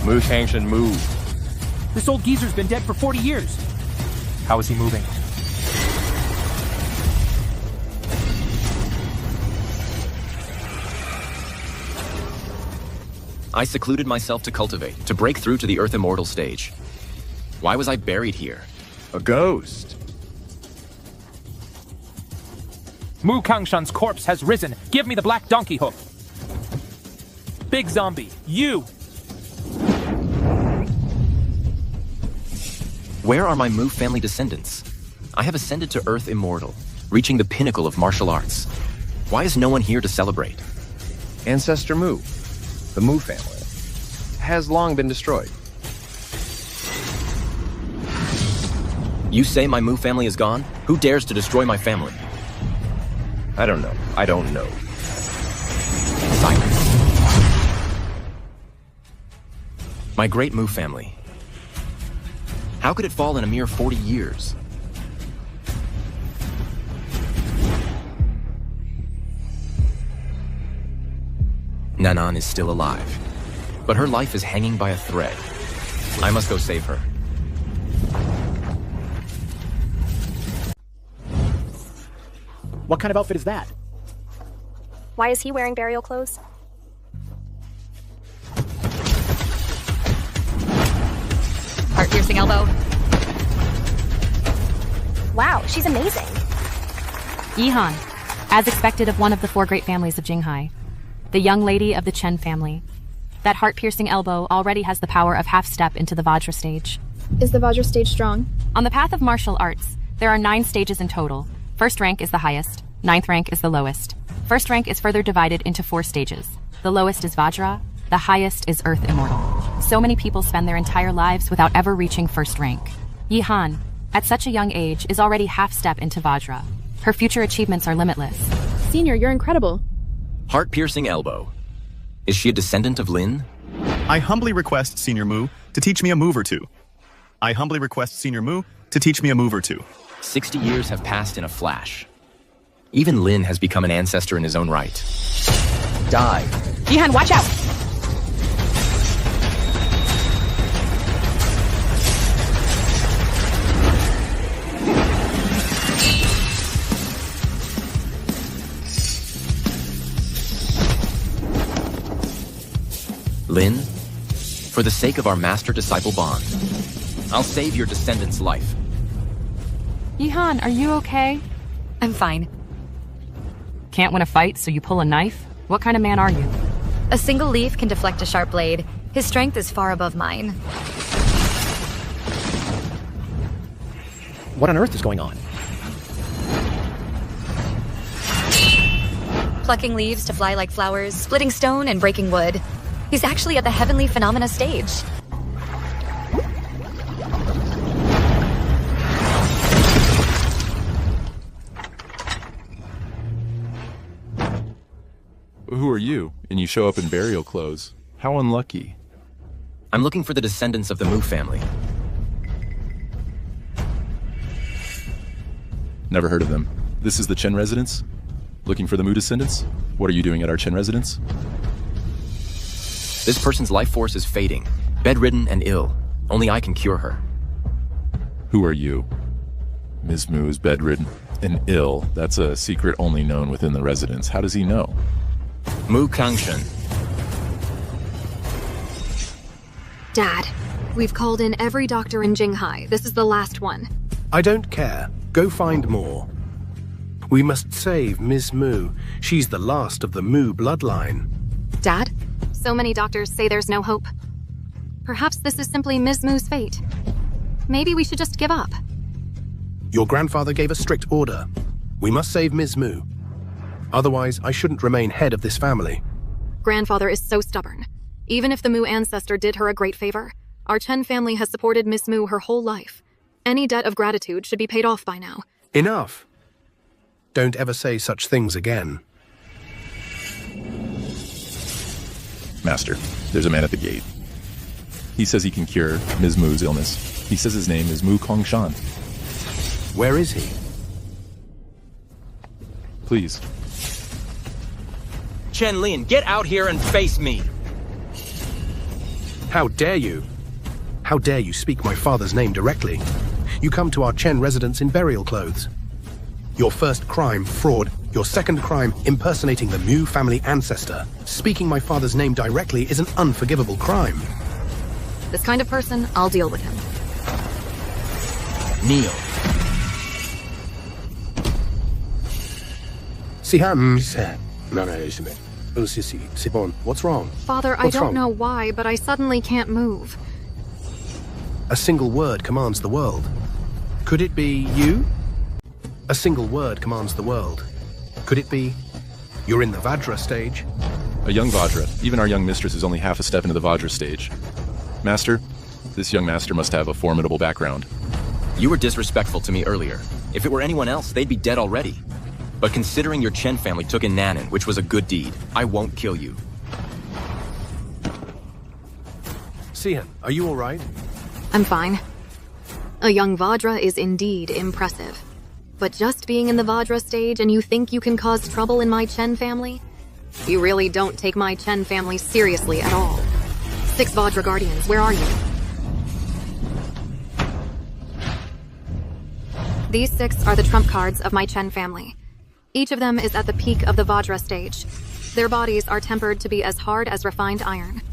Mu Tangshan move. This old geezer's been dead for 40 years. How is he moving? I secluded myself to cultivate, to break through to the Earth Immortal stage. Why was I buried here? A ghost. Mu Kangshan's corpse has risen. Give me the black donkey hoof. Big zombie, you! Where are my Mu family descendants? I have ascended to Earth Immortal, reaching the pinnacle of martial arts. Why is no one here to celebrate? Ancestor Mu, the Mu family, has long been destroyed. You say my Mu family is gone? Who dares to destroy my family? I don't know. I don't know. Silence. My great Mu family. How could it fall in a mere 40 years? Nanan is still alive, but her life is hanging by a thread. I must go save her. What kind of outfit is that? Why is he wearing burial clothes? Heart-piercing elbow. Wow, she's amazing. Yihan, as expected of one of the four great families of Jinghai, the young lady of the Chen family. That heart-piercing elbow already has the power of half-step into the Vajra stage. Is the Vajra stage strong? On the path of martial arts, there are 9 stages in total. First rank is the highest, 9th rank is the lowest. First rank is further divided into 4 stages. The lowest is Vajra, the highest is Earth Immortal. So many people spend their entire lives without ever reaching first rank. Yihan, at such a young age, is already half-step into Vajra. Her future achievements are limitless. Senior, you're incredible. Heart-piercing elbow. Is she a descendant of Lin? I humbly request Senior Mu to teach me a move or two. I humbly request Senior Mu to teach me a move or two. 60 years have passed in a flash. Even Lin has become an ancestor in his own right. Die. Yihan, watch out! Lin, for the sake of our master-disciple bond, I'll save your descendant's life. Yihan, are you okay? I'm fine. Can't win a fight, so you pull a knife? What kind of man are you? A single leaf can deflect a sharp blade. His strength is far above mine. What on earth is going on? Plucking leaves to fly like flowers, splitting stone and breaking wood. He's actually at the heavenly phenomena stage. Who are you? And you show up in burial clothes. How unlucky. I'm looking for the descendants of the Mu family. Never heard of them. This is the Chen residence? Looking for the Mu descendants? What are you doing at our Chen residence? This person's life force is fading, bedridden and ill. Only I can cure her. Who are you? Ms. Mu is bedridden and ill. That's a secret only known within the residence. How does he know? Mu Kangshan. Dad, we've called in every doctor in Jinghai. This is the last one. I don't care. Go find more. We must save Ms. Mu. She's the last of the Mu bloodline. Dad? So many doctors say there's no hope. Perhaps this is simply Ms. Mu's fate. Maybe we should just give up. Your grandfather gave a strict order. We must save Ms. Mu. Otherwise, I shouldn't remain head of this family. Grandfather is so stubborn. Even if the Mu ancestor did her a great favor, our Chen family has supported Ms. Mu her whole life. Any debt of gratitude should be paid off by now. Enough. Don't ever say such things again. Master, there's a man at the gate. He says he can cure Ms. Mu's illness. He says his name is Mu Kongshan. Where is he? Please. Chen Lin, get out here and face me! How dare you? How dare you speak my father's name directly? You come to our Chen residence in burial clothes. Your first crime, fraud. Your second crime, impersonating the Mu family ancestor. Speaking my father's name directly is an unforgivable crime. This kind of person, I'll deal with him. Kneel. What's wrong? Father, I don't know why, but I suddenly can't move. A single word commands the world. Could it be you? A single word commands the world. Could it be you're in the Vajra stage? A young Vajra. Even our young mistress is only half a step into the Vajra stage. Master, this young master must have a formidable background. You were disrespectful to me earlier. If it were anyone else, they'd be dead already. But considering your Chen family took in Nanan, which was a good deed, I won't kill you. Sihan, are you all right? I'm fine. A young Vajra is indeed impressive. But just being in the Vajra stage and you think you can cause trouble in my Chen family? You really don't take my Chen family seriously at all. 6 Vajra Guardians, where are you? These 6 are the trump cards of my Chen family. Each of them is at the peak of the Vajra stage. Their bodies are tempered to be as hard as refined iron.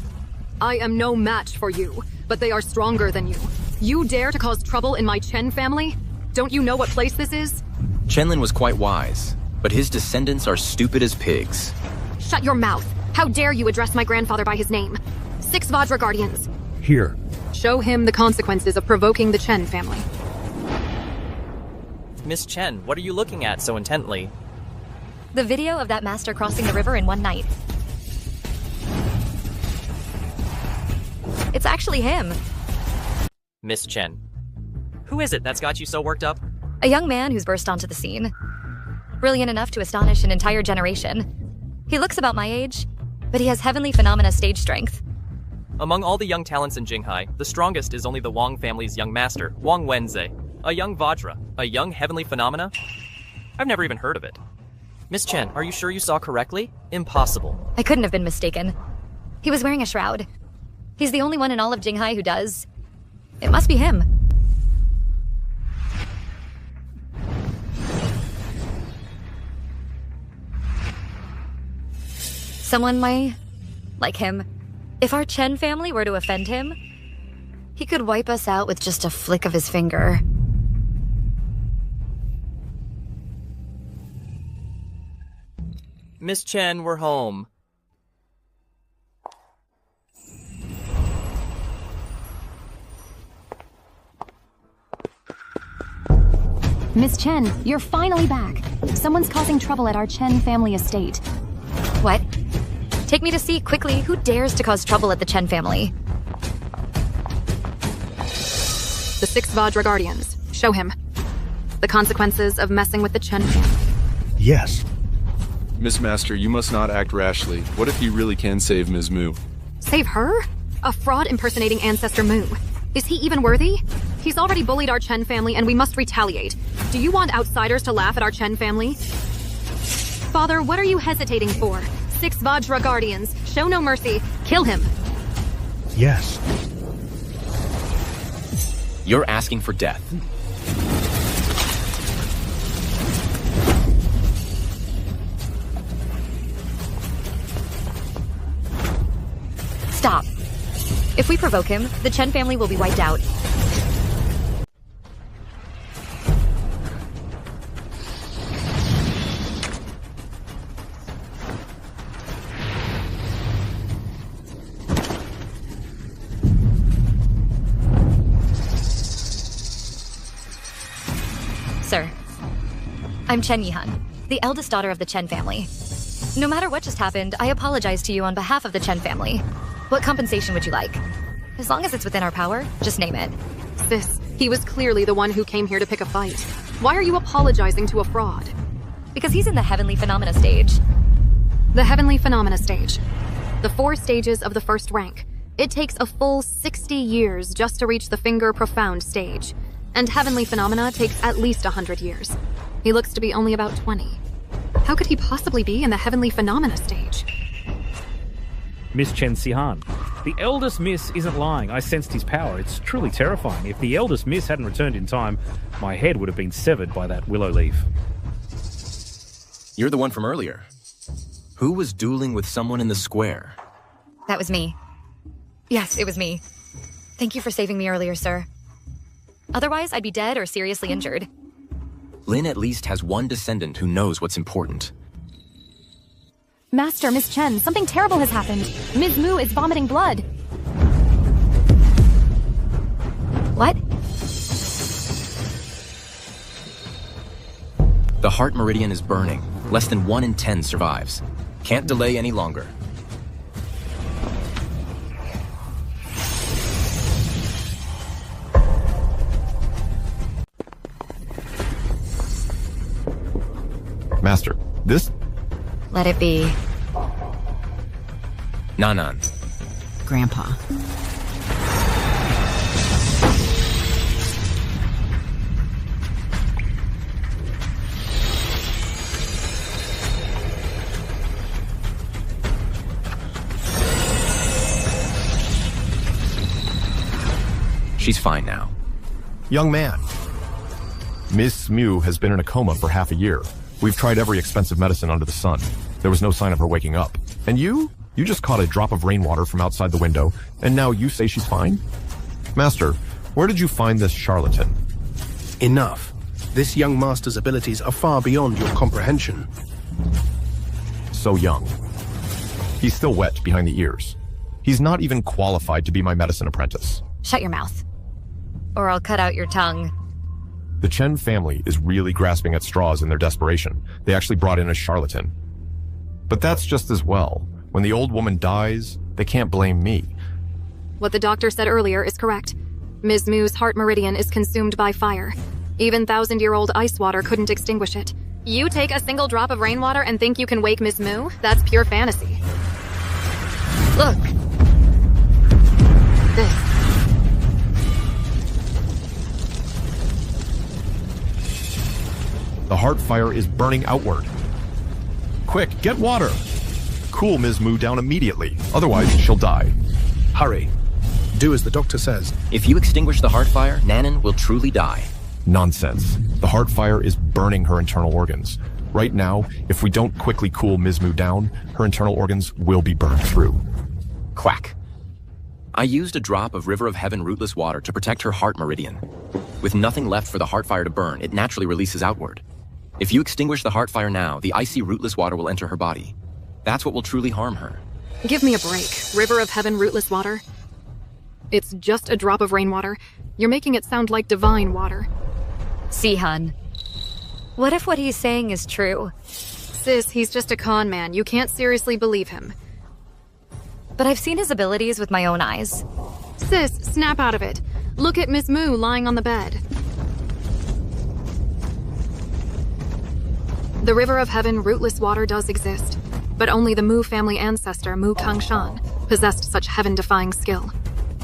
I am no match for you, but they are stronger than you. You dare to cause trouble in my Chen family? Don't you know what place this is? Chenlin was quite wise, but his descendants are stupid as pigs. Shut your mouth! How dare you address my grandfather by his name? 6 Vajra Guardians. Here. Show him the consequences of provoking the Chen family. Miss Chen, what are you looking at so intently? The video of that master crossing the river in one night. It's actually him. Miss Chen. Who is it that's got you so worked up? A young man who's burst onto the scene. Brilliant enough to astonish an entire generation. He looks about my age, but he has heavenly phenomena stage strength. Among all the young talents in Jinghai, the strongest is only the Wang family's young master, Wang Wenze. A young Vajra, a young heavenly phenomena? I've never even heard of it. Miss Chen, are you sure you saw correctly? Impossible. I couldn't have been mistaken. He was wearing a shroud. He's the only one in all of Jinghai who does. It must be him. Someone like him. If our Chen family were to offend him, he could wipe us out with just a flick of his finger. Miss Chen, we're home. Miss Chen, you're finally back. Someone's causing trouble at our Chen family estate. What? Take me to see, quickly, who dares to cause trouble at the Chen family? The 6 Vajra Guardians. Show him. The consequences of messing with the Chen family. Yes. Miss Master, you must not act rashly. What if you really can save Ms. Mu? Save her? A fraud impersonating Ancestor Mu. Is he even worthy? He's already bullied our Chen family and we must retaliate. Do you want outsiders to laugh at our Chen family? Father, what are you hesitating for? 6 Vajra Guardians. Show no mercy. Kill him. Yes. You're asking for death. Stop. If we provoke him, the Chen family will be wiped out. Sir, I'm Chen Yihan, the eldest daughter of the Chen family. No matter what just happened, I apologize to you on behalf of the Chen family. What compensation would you like? As long as it's within our power, just name it. Sis, he was clearly the one who came here to pick a fight. Why are you apologizing to a fraud? Because he's in the heavenly phenomena stage. The heavenly phenomena stage. The 4 stages of the first rank. It takes a full 60 years just to reach the finger profound stage. And heavenly phenomena takes at least 100 years. He looks to be only about 20. How could he possibly be in the heavenly phenomena stage? Miss Chen Sihan. The eldest Miss isn't lying. I sensed his power. It's truly terrifying. If the eldest Miss hadn't returned in time, my head would have been severed by that willow leaf. You're the one from earlier. Who was dueling with someone in the square? That was me. Yes, it was me. Thank you for saving me earlier, sir. Otherwise, I'd be dead or seriously injured. Lin at least has one descendant who knows what's important. Master, Miss Chen, something terrible has happened. Ms. Mu is vomiting blood. What? The heart meridian is burning. Less than 1 in 10 survives. Can't delay any longer. Master, this? Let it be. Nanan. Grandpa. She's fine now. Young man. Miss Mu has been in a coma for half a year. We've tried every expensive medicine under the sun. There was no sign of her waking up. And you? You just caught a drop of rainwater from outside the window, and now you say she's fine? Master, where did you find this charlatan? Enough. This young master's abilities are far beyond your comprehension. So young. He's still wet behind the ears. He's not even qualified to be my medicine apprentice. Shut your mouth. Or I'll cut out your tongue. The Chen family is really grasping at straws in their desperation. They actually brought in a charlatan. But that's just as well. When the old woman dies, they can't blame me. What the doctor said earlier is correct. Ms. Mu's heart meridian is consumed by fire. Even 1,000-year-old ice water couldn't extinguish it. You take a single drop of rainwater and think you can wake Ms. Mu? That's pure fantasy. Look. This. The heart fire is burning outward. Quick, get water! Cool Ms. Mu down immediately, otherwise she'll die. Hurry. Do as the doctor says. If you extinguish the heart fire, Nanan will truly die. Nonsense. The heart fire is burning her internal organs. Right now, if we don't quickly cool Ms. Mu down, her internal organs will be burned through. Quack. I used a drop of River of Heaven rootless water to protect her heart meridian. With nothing left for the heart fire to burn, it naturally releases outward. If you extinguish the heart fire now, the icy rootless water will enter her body. That's what will truly harm her. Give me a break. River of Heaven rootless water. It's just a drop of rainwater. You're making it sound like divine water. Sihan. What if what he's saying is true? Sis, he's just a con man. You can't seriously believe him. But I've seen his abilities with my own eyes. Sis, snap out of it. Look at Miss Mu lying on the bed. The River of Heaven rootless water does exist, but only the Mu family ancestor, Mu Kangshan, possessed such heaven-defying skill.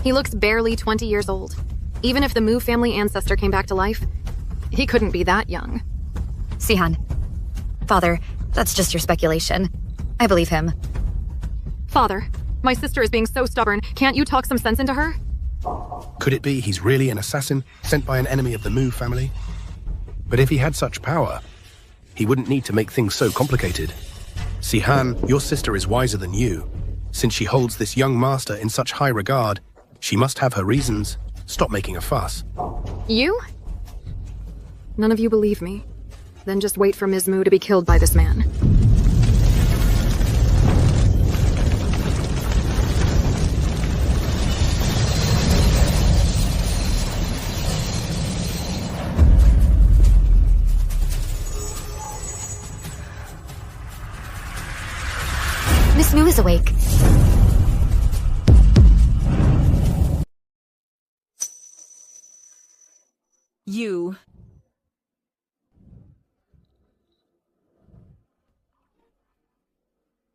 He looks barely 20 years old. Even if the Mu family ancestor came back to life, he couldn't be that young. Sihan. Father, that's just your speculation. I believe him. Father, my sister is being so stubborn. Can't you talk some sense into her? Could it be he's really an assassin sent by an enemy of the Mu family? But if he had such power, he wouldn't need to make things so complicated. Sihan, your sister is wiser than you. Since she holds this young master in such high regard, she must have her reasons. Stop making a fuss. You? None of you believe me. Then just wait for Ms. Mu to be killed by this man. Miss Mu is awake. You.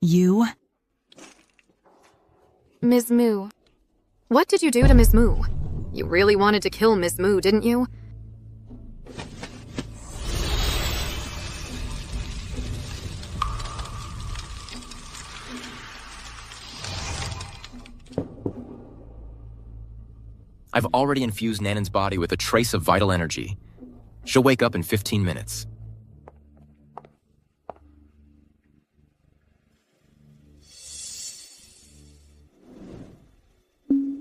You? Ms. Mu. What did you do to Ms. Mu? You really wanted to kill Ms. Mu, didn't you? I've already infused Nanon's body with a trace of vital energy. She'll wake up in 15 minutes.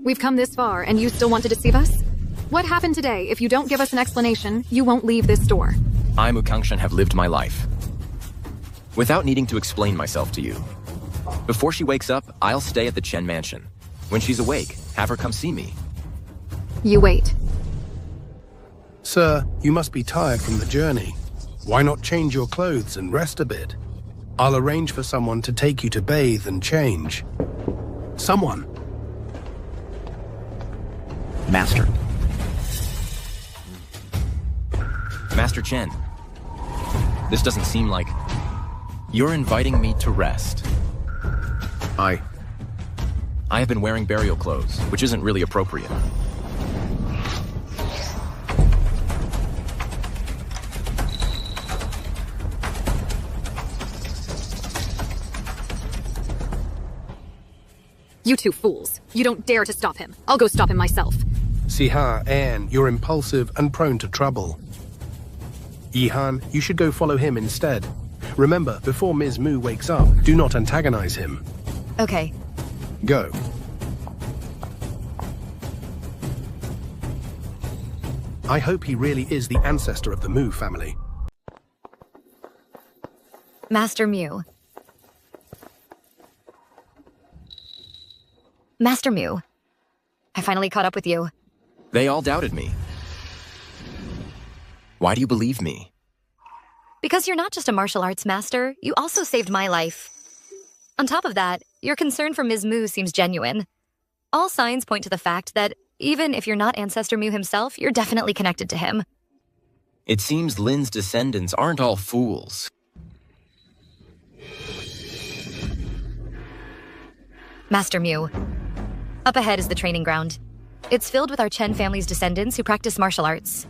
We've come this far, and you still want to deceive us? What happened today? If you don't give us an explanation, you won't leave this door. I, Mukangshan, have lived my life without needing to explain myself to you. Before she wakes up, I'll stay at the Chen mansion. When she's awake, have her come see me. You wait. Sir, you must be tired from the journey. Why not change your clothes and rest a bit? I'll arrange for someone to take you to bathe and change. Someone. Master. Master Chen, this doesn't seem like... You're inviting me to rest. I have been wearing burial clothes, which isn't really appropriate. You two fools. You don't dare to stop him. I'll go stop him myself. Siha, Anne, you're impulsive and prone to trouble. Yihan, you should go follow him instead. Remember, before Ms. Mu wakes up, do not antagonize him. Okay. Go. I hope he really is the ancestor of the Mu family. Master Mu. Master Mu. I finally caught up with you. They all doubted me. Why do you believe me? Because you're not just a martial arts master, you also saved my life. On top of that, your concern for Ms. Mu seems genuine. All signs point to the fact that even if you're not Ancestor Mu himself, you're definitely connected to him. It seems Lin's descendants aren't all fools. Master Mu. Up ahead is the training ground. It's filled with our Chen family's descendants who practice martial arts.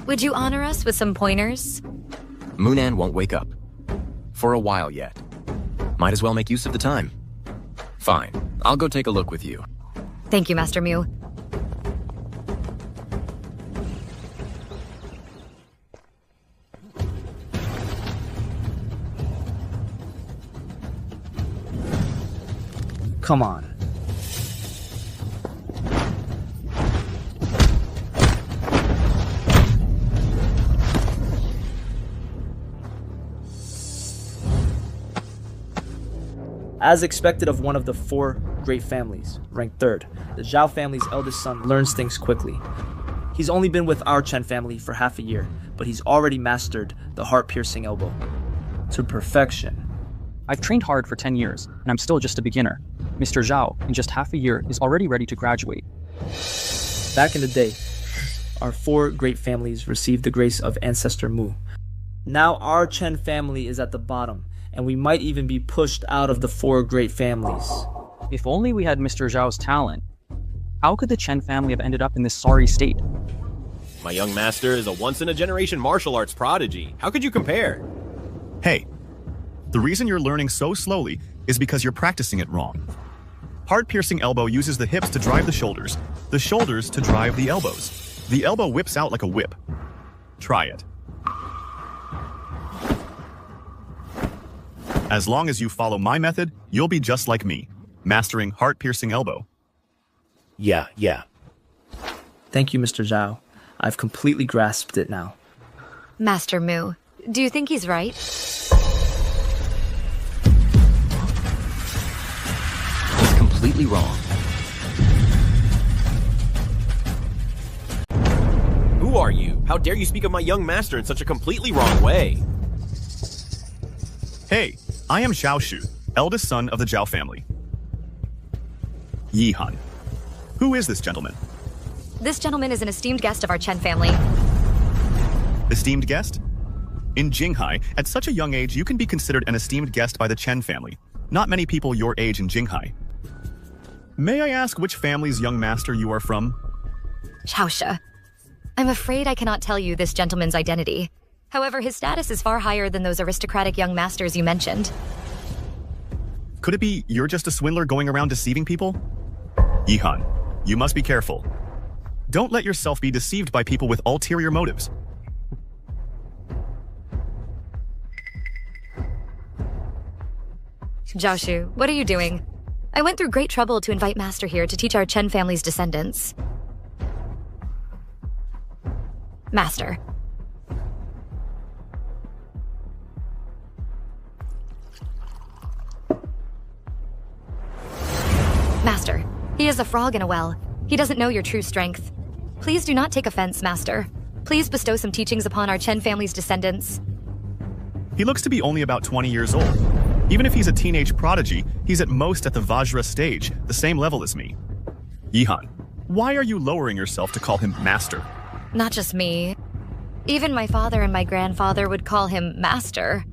Would you honor us with some pointers? Munan won't wake up. For a while yet. Might as well make use of the time. Fine. I'll go take a look with you. Thank you, Master Mu. Come on. As expected of one of the four great families, ranked third, the Zhao family's eldest son learns things quickly. He's only been with our Chen family for half a year, but he's already mastered the heart-piercing elbow to perfection. I've trained hard for 10 years, and I'm still just a beginner. Mr. Zhao, in just half a year, is already ready to graduate. Back in the day, our four great families received the grace of Ancestor Mu. Now our Chen family is at the bottom, and we might even be pushed out of the four great families. If only we had Mr. Zhao's talent. How could the Chen family have ended up in this sorry state? My young master is a once-in-a-generation martial arts prodigy. How could you compare? Hey, the reason you're learning so slowly is because you're practicing it wrong. Heart-piercing elbow uses the hips to drive the shoulders to drive the elbows. The elbow whips out like a whip. Try it. As long as you follow my method, you'll be just like me, mastering heart-piercing elbow. Yeah. Thank you, Mr. Zhao. I've completely grasped it now. Master Mu, do you think he's right? He's completely wrong. Who are you? How dare you speak of my young master in such a completely wrong way? Hey, I am Zhao Shu, eldest son of the Zhao family. Yihan. Who is this gentleman? This gentleman is an esteemed guest of our Chen family. Esteemed guest? In Jinghai, at such a young age, you can be considered an esteemed guest by the Chen family. Not many people your age in Jinghai. May I ask which family's young master you are from? Xiaoshe. I'm afraid I cannot tell you this gentleman's identity. However, his status is far higher than those aristocratic young masters you mentioned. Could it be you're just a swindler going around deceiving people? Yihan, you must be careful. Don't let yourself be deceived by people with ulterior motives. Zhaoshu, what are you doing? I went through great trouble to invite Master here to teach our Chen family's descendants. Master. Master, he is a frog in a well. He doesn't know your true strength. Please do not take offense, Master. Please bestow some teachings upon our Chen family's descendants. He looks to be only about 20 years old. Even if he's a teenage prodigy, he's at most at the Vajra stage, the same level as me. Yihan, why are you lowering yourself to call him Master? Not just me. Even my father and my grandfather would call him Master.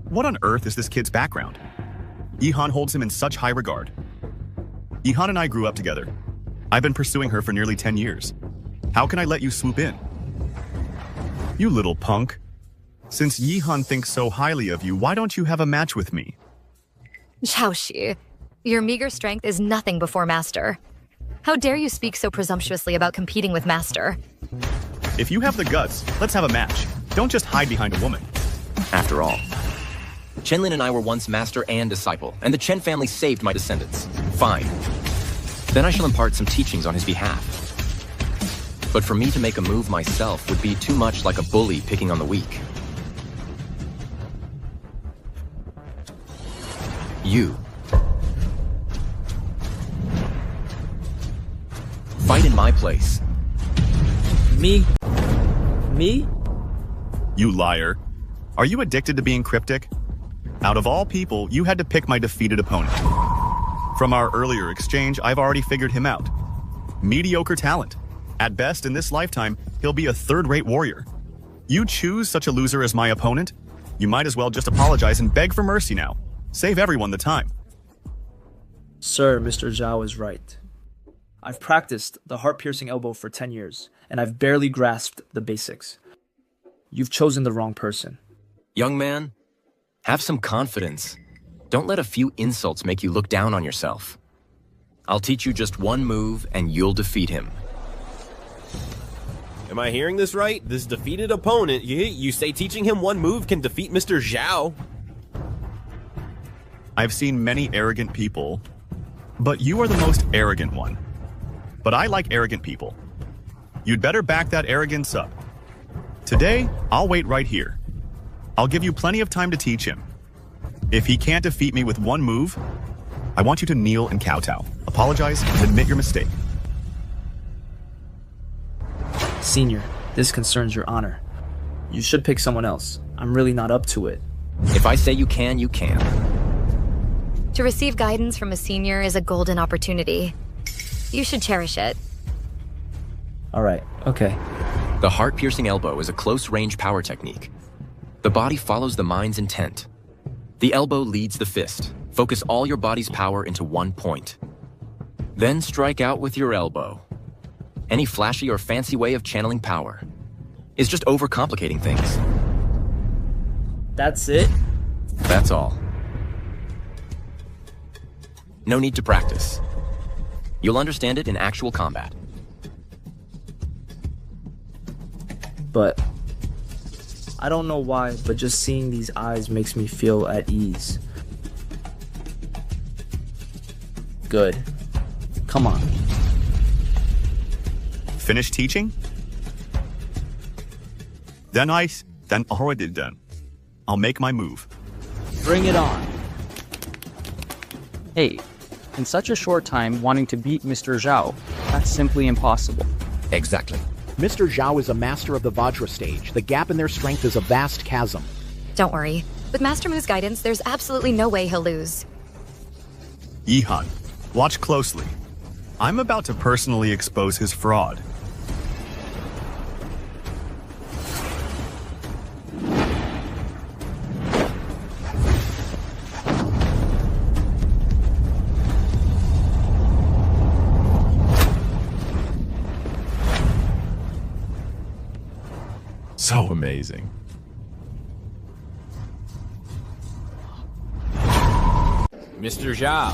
What on earth is this kid's background? Yihan holds him in such high regard. Yihan and I grew up together. I've been pursuing her for nearly 10 years. How can I let you swoop in? You little punk. Since Yihan thinks so highly of you, why don't you have a match with me? Zhaoxi, your meager strength is nothing before Master. How dare you speak so presumptuously about competing with Master? If you have the guts, let's have a match. Don't just hide behind a woman. After all, Chenlin and I were once master and disciple, and the Chen family saved my descendants. Fine. Then I shall impart some teachings on his behalf. But for me to make a move myself would be too much like a bully picking on the weak. You. Fight in my place. Me? Me? You liar. Are you addicted to being cryptic? Out of all people, you had to pick my defeated opponent. From our earlier exchange, I've already figured him out. Mediocre talent. At best, in this lifetime, he'll be a third-rate warrior. You choose such a loser as my opponent? You might as well just apologize and beg for mercy now. Save everyone the time. Sir, Mr. Zhao is right. I've practiced the heart-piercing elbow for 10 years, and I've barely grasped the basics. You've chosen the wrong person. Young man, have some confidence. Don't let a few insults make you look down on yourself. I'll teach you just one move, and you'll defeat him. Am I hearing this right? This defeated opponent, you say teaching him one move can defeat Mr. Zhao? I've seen many arrogant people, but you are the most arrogant one. But I like arrogant people. You'd better back that arrogance up. Today, I'll wait right here. I'll give you plenty of time to teach him. If he can't defeat me with one move, I want you to kneel and kowtow, apologize, and admit your mistake. Senior, this concerns your honor. You should pick someone else. I'm really not up to it. If I say you can, you can. To receive guidance from a senior is a golden opportunity. You should cherish it. Alright, okay. The heart-piercing elbow is a close-range power technique. The body follows the mind's intent. The elbow leads the fist. Focus all your body's power into one point. Then strike out with your elbow. Any flashy or fancy way of channeling power is just overcomplicating things. That's it? That's all. No need to practice. You'll understand it in actual combat. But I don't know why, but just seeing these eyes makes me feel at ease. Good. Come on. Finish teaching? Then already done. I'll make my move. Bring it on. Hey, in such a short time wanting to beat Mr. Zhao, that's simply impossible. Exactly. Mr. Zhao is a master of the Vajra stage. The gap in their strength is a vast chasm. Don't worry. With Master Mu's guidance, there's absolutely no way he'll lose. Yihan, watch closely. I'm about to personally expose his fraud. So amazing. Mr. Zhao.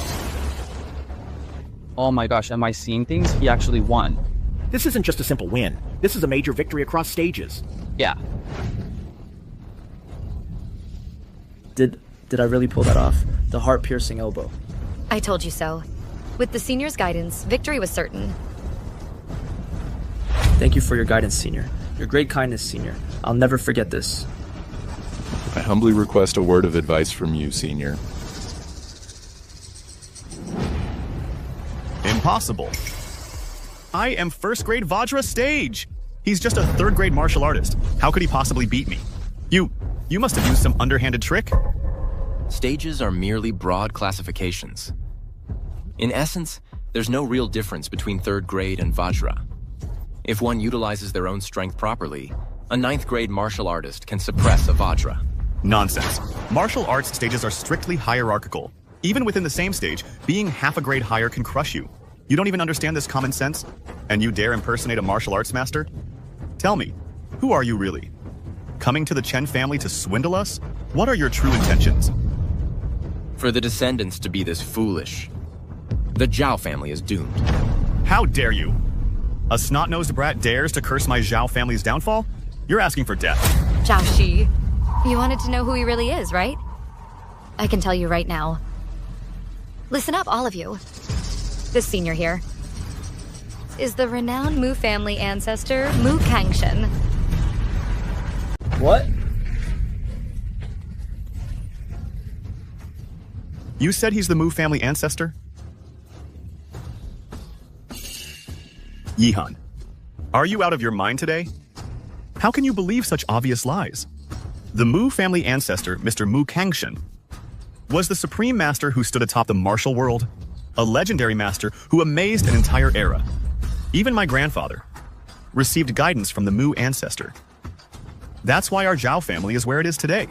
Oh my gosh, am I seeing things? He actually won. This isn't just a simple win. This is a major victory across stages. Yeah. Did I really pull that off? The heart-piercing elbow. I told you so. With the senior's guidance, victory was certain. Thank you for your guidance, Senior. Your great kindness, Senior. I'll never forget this. I humbly request a word of advice from you, Senior. Impossible. I am first grade Vajra stage. He's just a third grade martial artist. How could he possibly beat me? You must have used some underhanded trick. Stages are merely broad classifications. In essence, there's no real difference between third grade and Vajra. If one utilizes their own strength properly, a 9th grade martial artist can suppress a Vajra. Nonsense. Martial arts stages are strictly hierarchical. Even within the same stage, being half a grade higher can crush you. You don't even understand this common sense? And you dare impersonate a martial arts master? Tell me, who are you really? Coming to the Chen family to swindle us? What are your true intentions? For the descendants to be this foolish, the Zhao family is doomed. How dare you? A snot-nosed brat dares to curse my Zhao family's downfall? You're asking for death. Zhao Shi. You wanted to know who he really is, right? I can tell you right now. Listen up, all of you. This senior here is the renowned Mu family ancestor, Mu Kangshen. What? You said he's the Mu family ancestor? Yihan, are you out of your mind today? How can you believe such obvious lies? The Mu family ancestor, Mr. Mu Kangshen, was the supreme master who stood atop the martial world, a legendary master who amazed an entire era. Even my grandfather received guidance from the Mu ancestor. That's why our Zhao family is where it is today.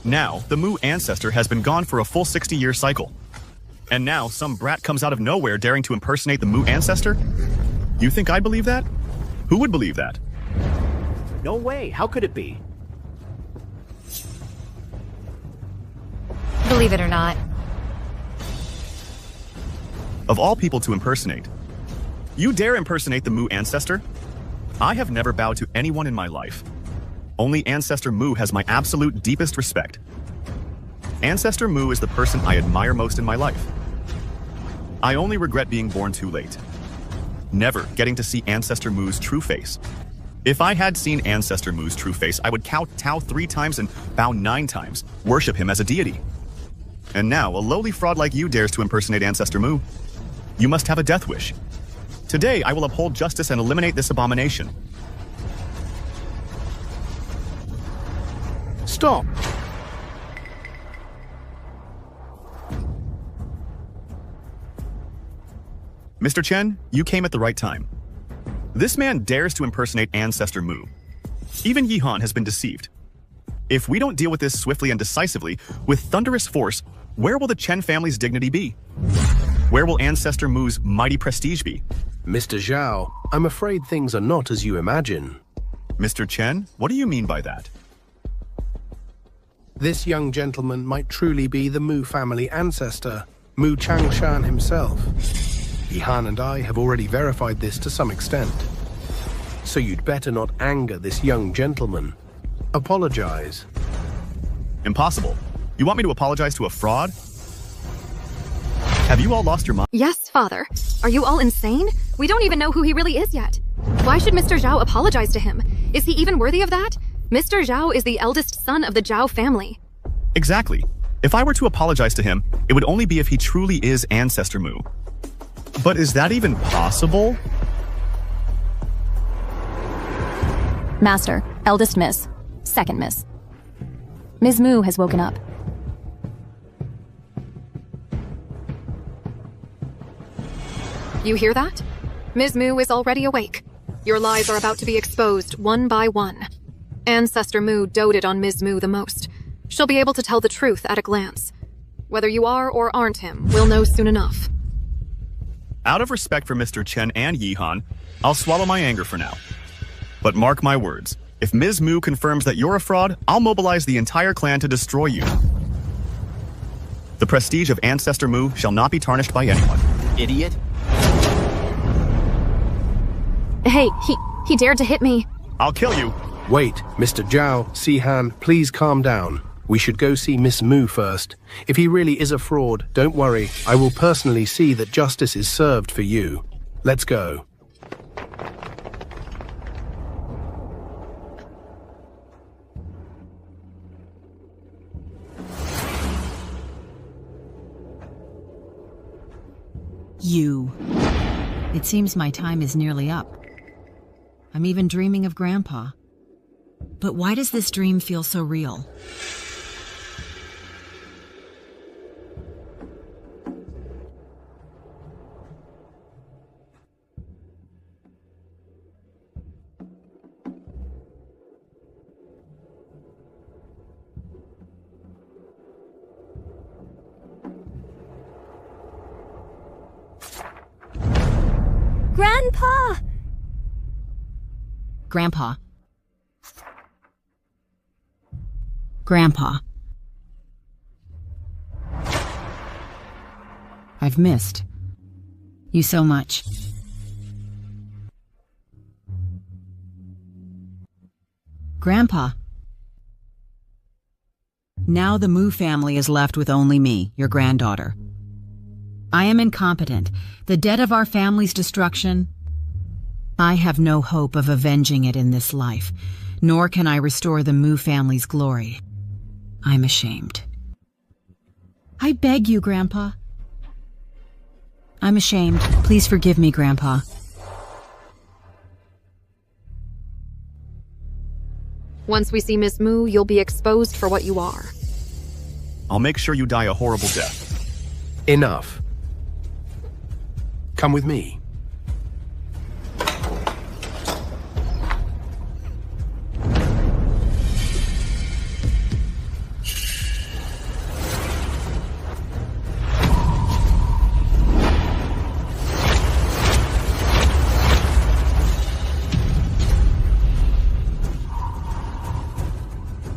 Now, the Mu ancestor has been gone for a full 60-year cycle. And now, some brat comes out of nowhere daring to impersonate the Mu ancestor? You think I believe that? Who would believe that? No way. How could it be? Believe it or not. Of all people to impersonate, you dare impersonate the Mu ancestor? I have never bowed to anyone in my life. Only Ancestor Mu has my absolute deepest respect. Ancestor Mu is the person I admire most in my life. I only regret being born too late. Never getting to see Ancestor Mu's true face. If I had seen Ancestor Mu's true face, I would kowtow 3 times and bow 9 times, worship him as a deity. And now, a lowly fraud like you dares to impersonate Ancestor Mu. You must have a death wish. Today, I will uphold justice and eliminate this abomination. Stop! Mr. Chen, you came at the right time. This man dares to impersonate Ancestor Mu. Even Yihan has been deceived. If we don't deal with this swiftly and decisively, with thunderous force, where will the Chen family's dignity be? Where will Ancestor Mu's mighty prestige be? Mr. Zhao, I'm afraid things are not as you imagine. Mr. Chen, what do you mean by that? This young gentleman might truly be the Mu family ancestor, Mu Changshan himself. Yihan and I have already verified this to some extent. So you'd better not anger this young gentleman. Apologize. Impossible. You want me to apologize to a fraud? Have you all lost your mind? Yes, Father. Are you all insane? We don't even know who he really is yet. Why should Mr. Zhao apologize to him? Is he even worthy of that? Mr. Zhao is the eldest son of the Zhao family. Exactly. If I were to apologize to him, it would only be if he truly is Ancestor Mu. But is that even possible? Master, eldest miss, second miss. Ms. Mu has woken up. You hear that? Ms. Mu is already awake. Your lies are about to be exposed one by one. Ancestor Mu doted on Ms. Mu the most. She'll be able to tell the truth at a glance. Whether you are or aren't him, we'll know soon enough. Out of respect for Mr. Chen and Yihan, I'll swallow my anger for now. But mark my words, if Ms. Mu confirms that you're a fraud, I'll mobilize the entire clan to destroy you. The prestige of Ancestor Mu shall not be tarnished by anyone. Idiot. Hey, he dared to hit me. I'll kill you. Wait, Mr. Zhao, Sihan, please calm down. We should go see Miss Mu first. If he really is a fraud, don't worry. I will personally see that justice is served for you. Let's go. You. It seems my time is nearly up. I'm even dreaming of Grandpa. But why does this dream feel so real? Grandpa! Grandpa. Grandpa. I've missed you so much. Grandpa. Now the Mu family is left with only me, your granddaughter. I am incompetent, the debt of our family's destruction. I have no hope of avenging it in this life, nor can I restore the Mu family's glory. I'm ashamed. I beg you, Grandpa. I'm ashamed. Please forgive me, Grandpa. Once we see Miss Mu, you'll be exposed for what you are. I'll make sure you die a horrible death. Enough. Come with me.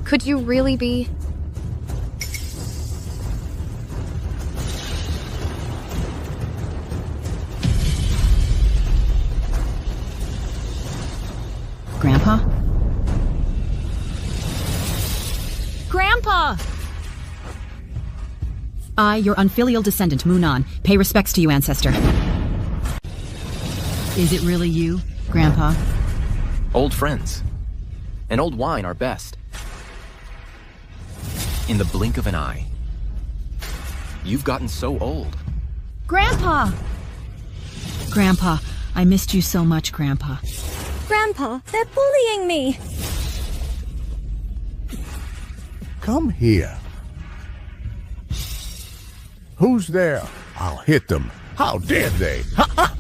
Could you really be? Grandpa? Grandpa! I, your unfilial descendant, Munan, pay respects to you, Ancestor. Is it really you, Grandpa? Old friends. And old wine are best. In the blink of an eye. You've gotten so old. Grandpa! Grandpa, I missed you so much, Grandpa. Grandpa, they're bullying me! Come here. Who's there? I'll hit them. How dare they? Ha ha!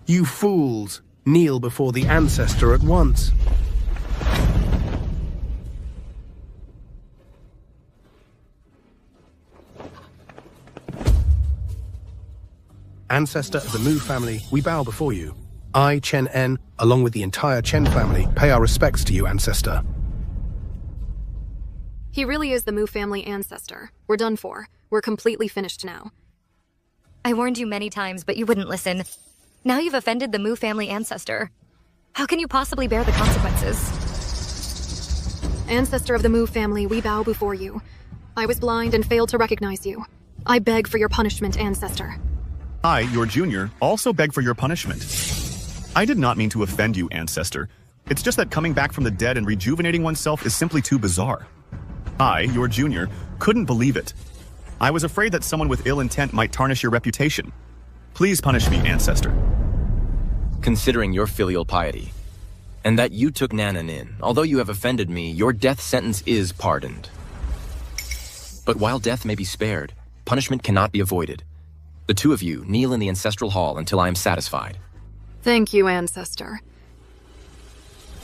You fools! Kneel before the Ancestor at once. Ancestor of the Mu family, we bow before you. I, Chen En, along with the entire Chen family, pay our respects to you, Ancestor. He really is the Mu family ancestor. We're done for. We're completely finished now. I warned you many times, but you wouldn't listen. Now you've offended the Mu family ancestor. How can you possibly bear the consequences? Ancestor of the Mu family, we bow before you. I was blind and failed to recognize you. I beg for your punishment, Ancestor. I, your junior, also beg for your punishment. I did not mean to offend you, Ancestor. It's just that coming back from the dead and rejuvenating oneself is simply too bizarre. I, your junior, couldn't believe it. I was afraid that someone with ill intent might tarnish your reputation. Please punish me, Ancestor. Considering your filial piety, and that you took Nanan in, although you have offended me, your death sentence is pardoned. But while death may be spared, punishment cannot be avoided. The two of you kneel in the ancestral hall until I am satisfied. Thank you, Ancestor.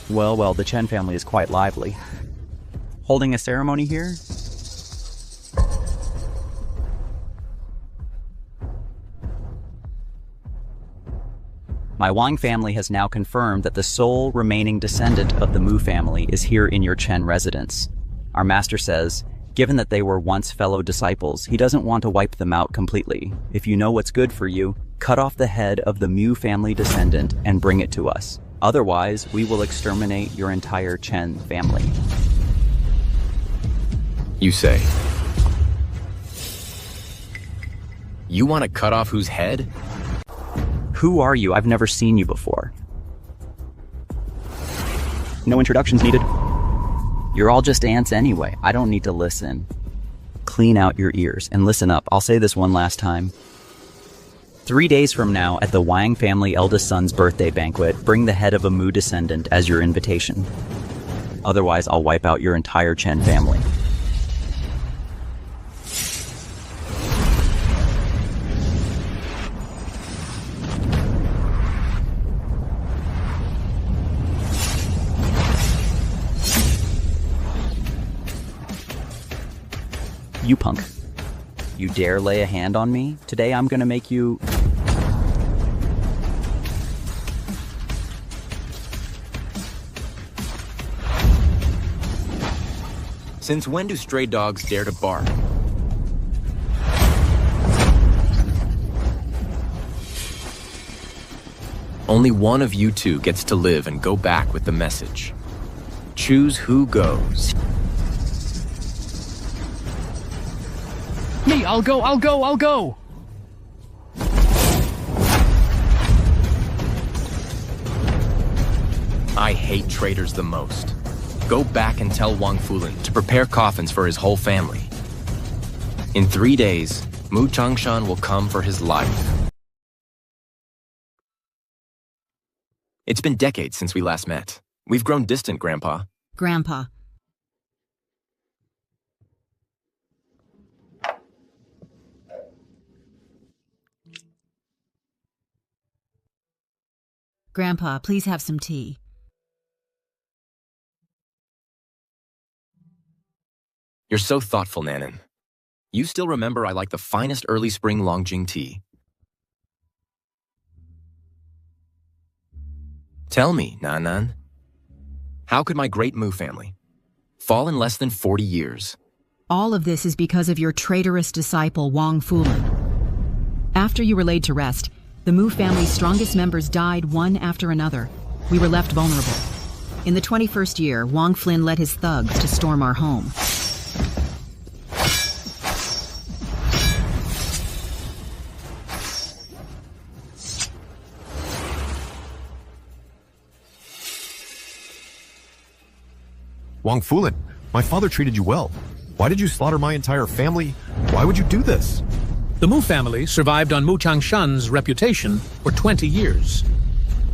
Well, the Chen family is quite lively. Holding a ceremony here? My Wang family has now confirmed that the sole remaining descendant of the Mu family is here in your Chen residence. Our master says, Given that they were once fellow disciples, he doesn't want to wipe them out completely. If you know what's good for you, cut off the head of the Mu family descendant and bring it to us. Otherwise, we will exterminate your entire Chen family. You say. You want to cut off whose head? Who are you? I've never seen you before. No introductions needed. You're all just ants anyway. I don't need to listen. Clean out your ears and listen up. I'll say this one last time. 3 days from now, at the Wang family eldest son's birthday banquet, bring the head of a Mu descendant as your invitation. Otherwise, I'll wipe out your entire Chen family. You punk. You dare lay a hand on me? Today I'm gonna make you... Since when do stray dogs dare to bark? Only one of you two gets to live and go back with the message. Choose who goes. Me, I'll go! I hate traitors the most. Go back and tell Wang Fulin to prepare coffins for his whole family. In 3 days, Mu Changshan will come for his life. It's been decades since we last met. We've grown distant, Grandpa. Grandpa. Grandpa, please have some tea. You're so thoughtful, Nanan. You still remember I like the finest early spring Longjing tea. Tell me, Nanan, how could my great Mu family fall in less than 40 years? All of this is because of your traitorous disciple, Wang Fulin. After you were laid to rest, the Mu family's strongest members died one after another. We were left vulnerable. In the 21st year, Wang Fulin led his thugs to storm our home. Wang Fulin, my father treated you well. Why did you slaughter my entire family? Why would you do this? The Mu family survived on Mu Changshan's reputation for 20 years.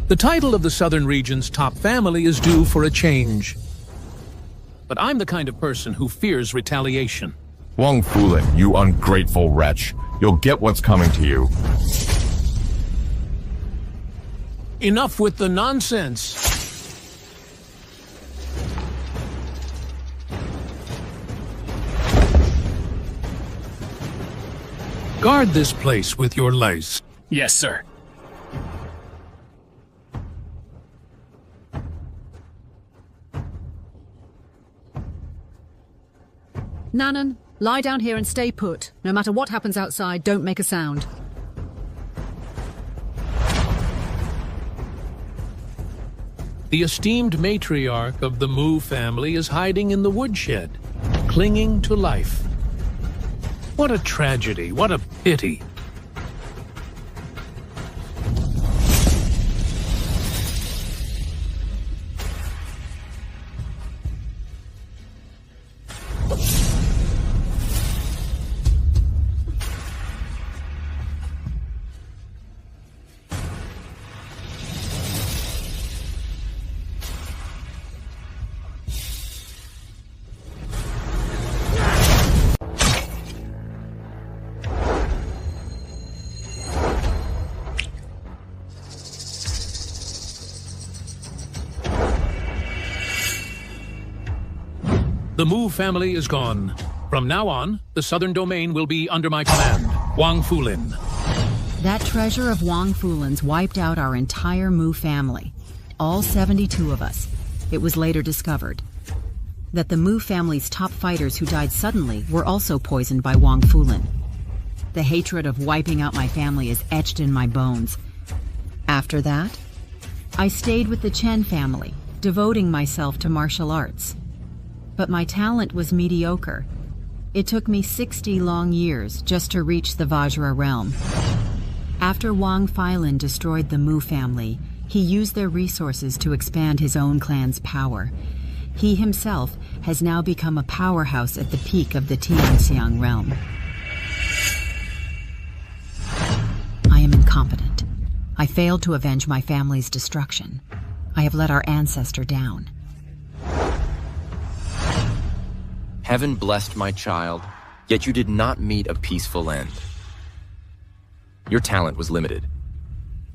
The title of the southern region's top family is due for a change. But I'm the kind of person who fears retaliation. Wang Fulin, you ungrateful wretch. You'll get what's coming to you. Enough with the nonsense. Guard this place with your lace. Yes, sir. Nanan, lie down here and stay put. No matter what happens outside, don't make a sound. The esteemed matriarch of the Mu family is hiding in the woodshed, clinging to life. What a tragedy, what a pity. The Mu family is gone. From now on, the southern domain will be under my command, Wang Fulin. That treasure of Wang Fulin's wiped out our entire Mu family. All 72 of us. It was later discovered. that the Mu family's top fighters who died suddenly were also poisoned by Wang Fulin. The hatred of wiping out my family is etched in my bones. After that, I stayed with the Chen family, devoting myself to martial arts. But my talent was mediocre. It took me 60 long years just to reach the Vajra realm. After Wang Fulin destroyed the Mu family, he used their resources to expand his own clan's power. He himself has now become a powerhouse at the peak of the Tianxiang realm. I am incompetent. I failed to avenge my family's destruction. I have let our ancestor down. Heaven blessed my child, yet you did not meet a peaceful end. Your talent was limited.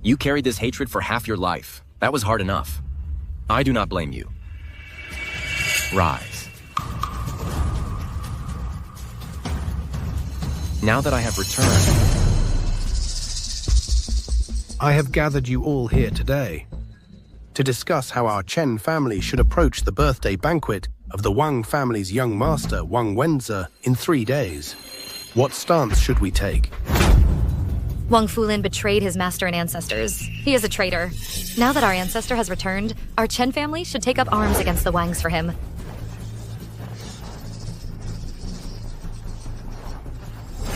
You carried this hatred for half your life. That was hard enough. I do not blame you. Rise. Now that I have returned, I have gathered you all here today to discuss how our Chen family should approach the birthday banquet of the Wang family's young master, Wang Wenze, in 3 days. What stance should we take? Wang Fulin betrayed his master and ancestors. He is a traitor. Now that our ancestor has returned, our Chen family should take up arms against the Wangs for him.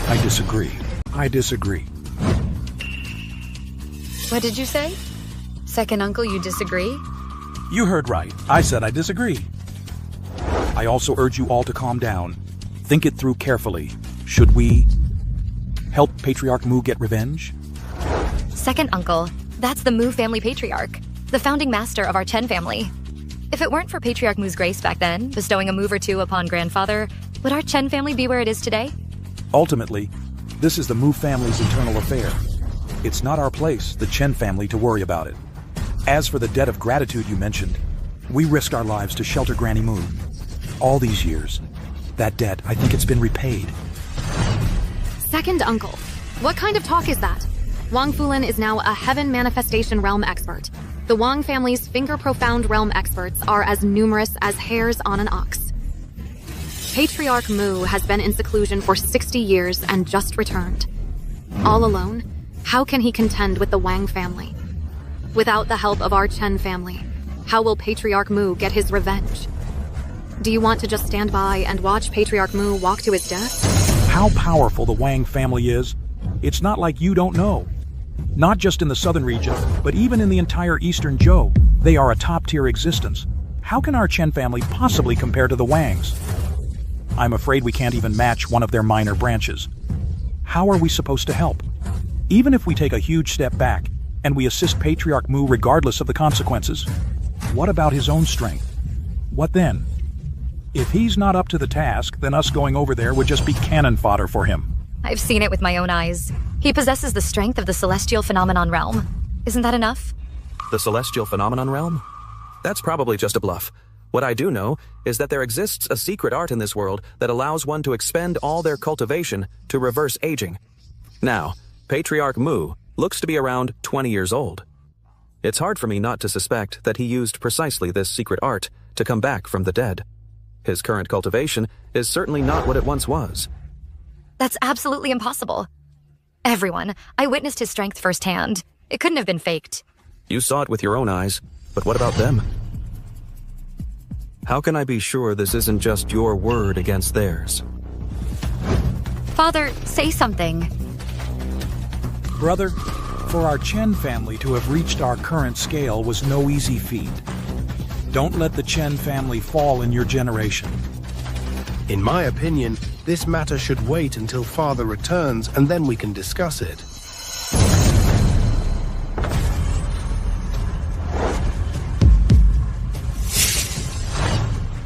I disagree. I disagree. What did you say? Second uncle, you disagree? You heard right. I said I disagree. I also urge you all to calm down. Think it through carefully. Should we help Patriarch Mu get revenge? Second uncle, that's the Mu family patriarch, the founding master of our Chen family. If it weren't for Patriarch Mu's grace back then, bestowing a move or two upon grandfather, would our Chen family be where it is today? Ultimately, this is the Mu family's internal affair. It's not our place, the Chen family, to worry about it. As for the debt of gratitude you mentioned, we risked our lives to shelter Granny Mu. All these years, that debt, I think it's been repaid. Second uncle, what kind of talk is that? Wang Fulin is now a heaven manifestation realm expert. The Wang family's finger-profound realm experts are as numerous as hairs on an ox. Patriarch Mu has been in seclusion for 60 years and just returned. All alone, how can he contend with the Wang family? Without the help of our Chen family, how will Patriarch Mu get his revenge? Do you want to just stand by and watch Patriarch Mu walk to his death? How powerful the Wang family is, it's not like you don't know. Not just in the southern region, but even in the entire eastern Zhou, they are a top-tier existence. How can our Chen family possibly compare to the Wangs? I'm afraid we can't even match one of their minor branches. How are we supposed to help? Even if we take a huge step back, and we assist Patriarch Mu regardless of the consequences, what about his own strength? What then? If he's not up to the task, then us going over there would just be cannon fodder for him. I've seen it with my own eyes. He possesses the strength of the celestial phenomenon realm. Isn't that enough? The celestial phenomenon realm? That's probably just a bluff. What I do know is that there exists a secret art in this world that allows one to expend all their cultivation to reverse aging. Now, Patriarch Mu looks to be around 20 years old. It's hard for me not to suspect that he used precisely this secret art to come back from the dead. His current cultivation is certainly not what it once was. That's absolutely impossible. Everyone, I witnessed his strength firsthand. It couldn't have been faked. You saw it with your own eyes, but what about them? How can I be sure this isn't just your word against theirs? Father, say something. Brother, for our Chen family to have reached our current scale was no easy feat. Don't let the Chen family fall in your generation. In my opinion, this matter should wait until Father returns and then we can discuss it.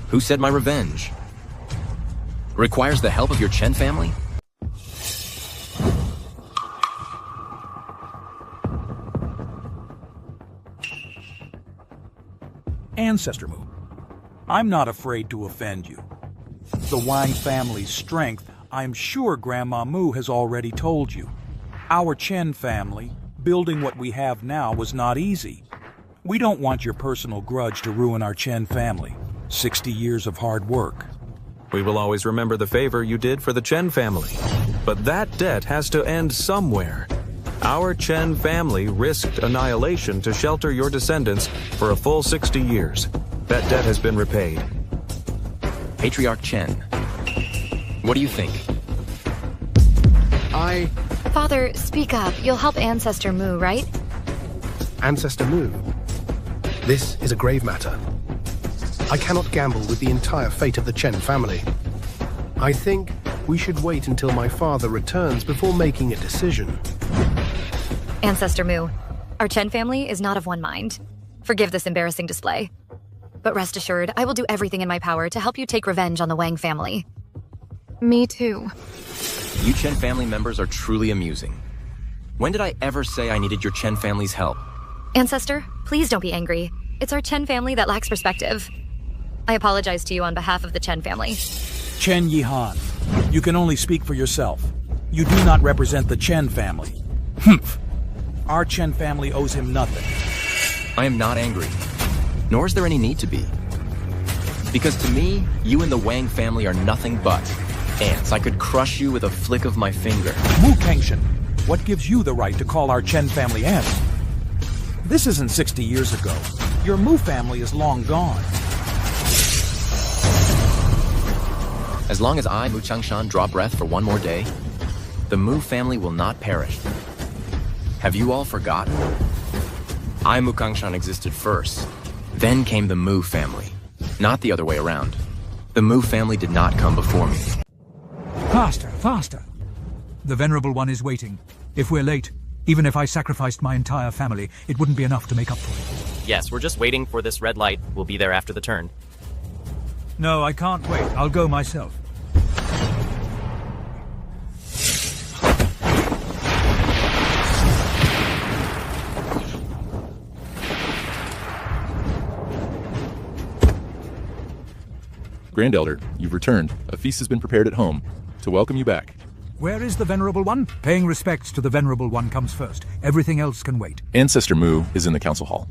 Who said my revenge? Requires the help of your Chen family? Ancestor Mu, I'm not afraid to offend you. The Wang family's strength, I'm sure Grandma Mu has already told you. Our Chen family, building what we have now was not easy. We don't want your personal grudge to ruin our Chen family. 60 years of hard work. We will always remember the favor you did for the Chen family. But that debt has to end somewhere. Our Chen family risked annihilation to shelter your descendants for a full 60 years. That debt has been repaid. Patriarch Chen, what do you think? Father, speak up. You'll help Ancestor Mu, right? Ancestor Mu. This is a grave matter. I cannot gamble with the entire fate of the Chen family. I think we should wait until my father returns before making a decision. Ancestor Mu, our Chen family is not of one mind. Forgive this embarrassing display. But rest assured, I will do everything in my power to help you take revenge on the Wang family. Me too. You Chen family members are truly amusing. When did I ever say I needed your Chen family's help? Ancestor, please don't be angry. It's our Chen family that lacks perspective. I apologize to you on behalf of the Chen family. Chen Yihan, you can only speak for yourself. You do not represent the Chen family. Humph. Our Chen family owes him nothing. I am not angry. Nor is there any need to be. Because to me, you and the Wang family are nothing but ants. I could crush you with a flick of my finger. Mu Kengshan, what gives you the right to call our Chen family ants? This isn't 60 years ago. Your Mu family is long gone. As long as I, Mu Changshan, draw breath for one more day, the Mu family will not perish. Have you all forgotten? I, Mu Changshan, existed first. Then came the Mu family. Not the other way around. The Mu family did not come before me. Faster, faster. The Venerable One is waiting. If we're late, even if I sacrificed my entire family, it wouldn't be enough to make up for it. Yes, we're just waiting for this red light. We'll be there after the turn. No, I can't wait. I'll go myself. Grand Elder, you've returned. A feast has been prepared at home to welcome you back. Where is the Venerable One? Paying respects to the Venerable One comes first. Everything else can wait. Ancestor Mu is in the council hall.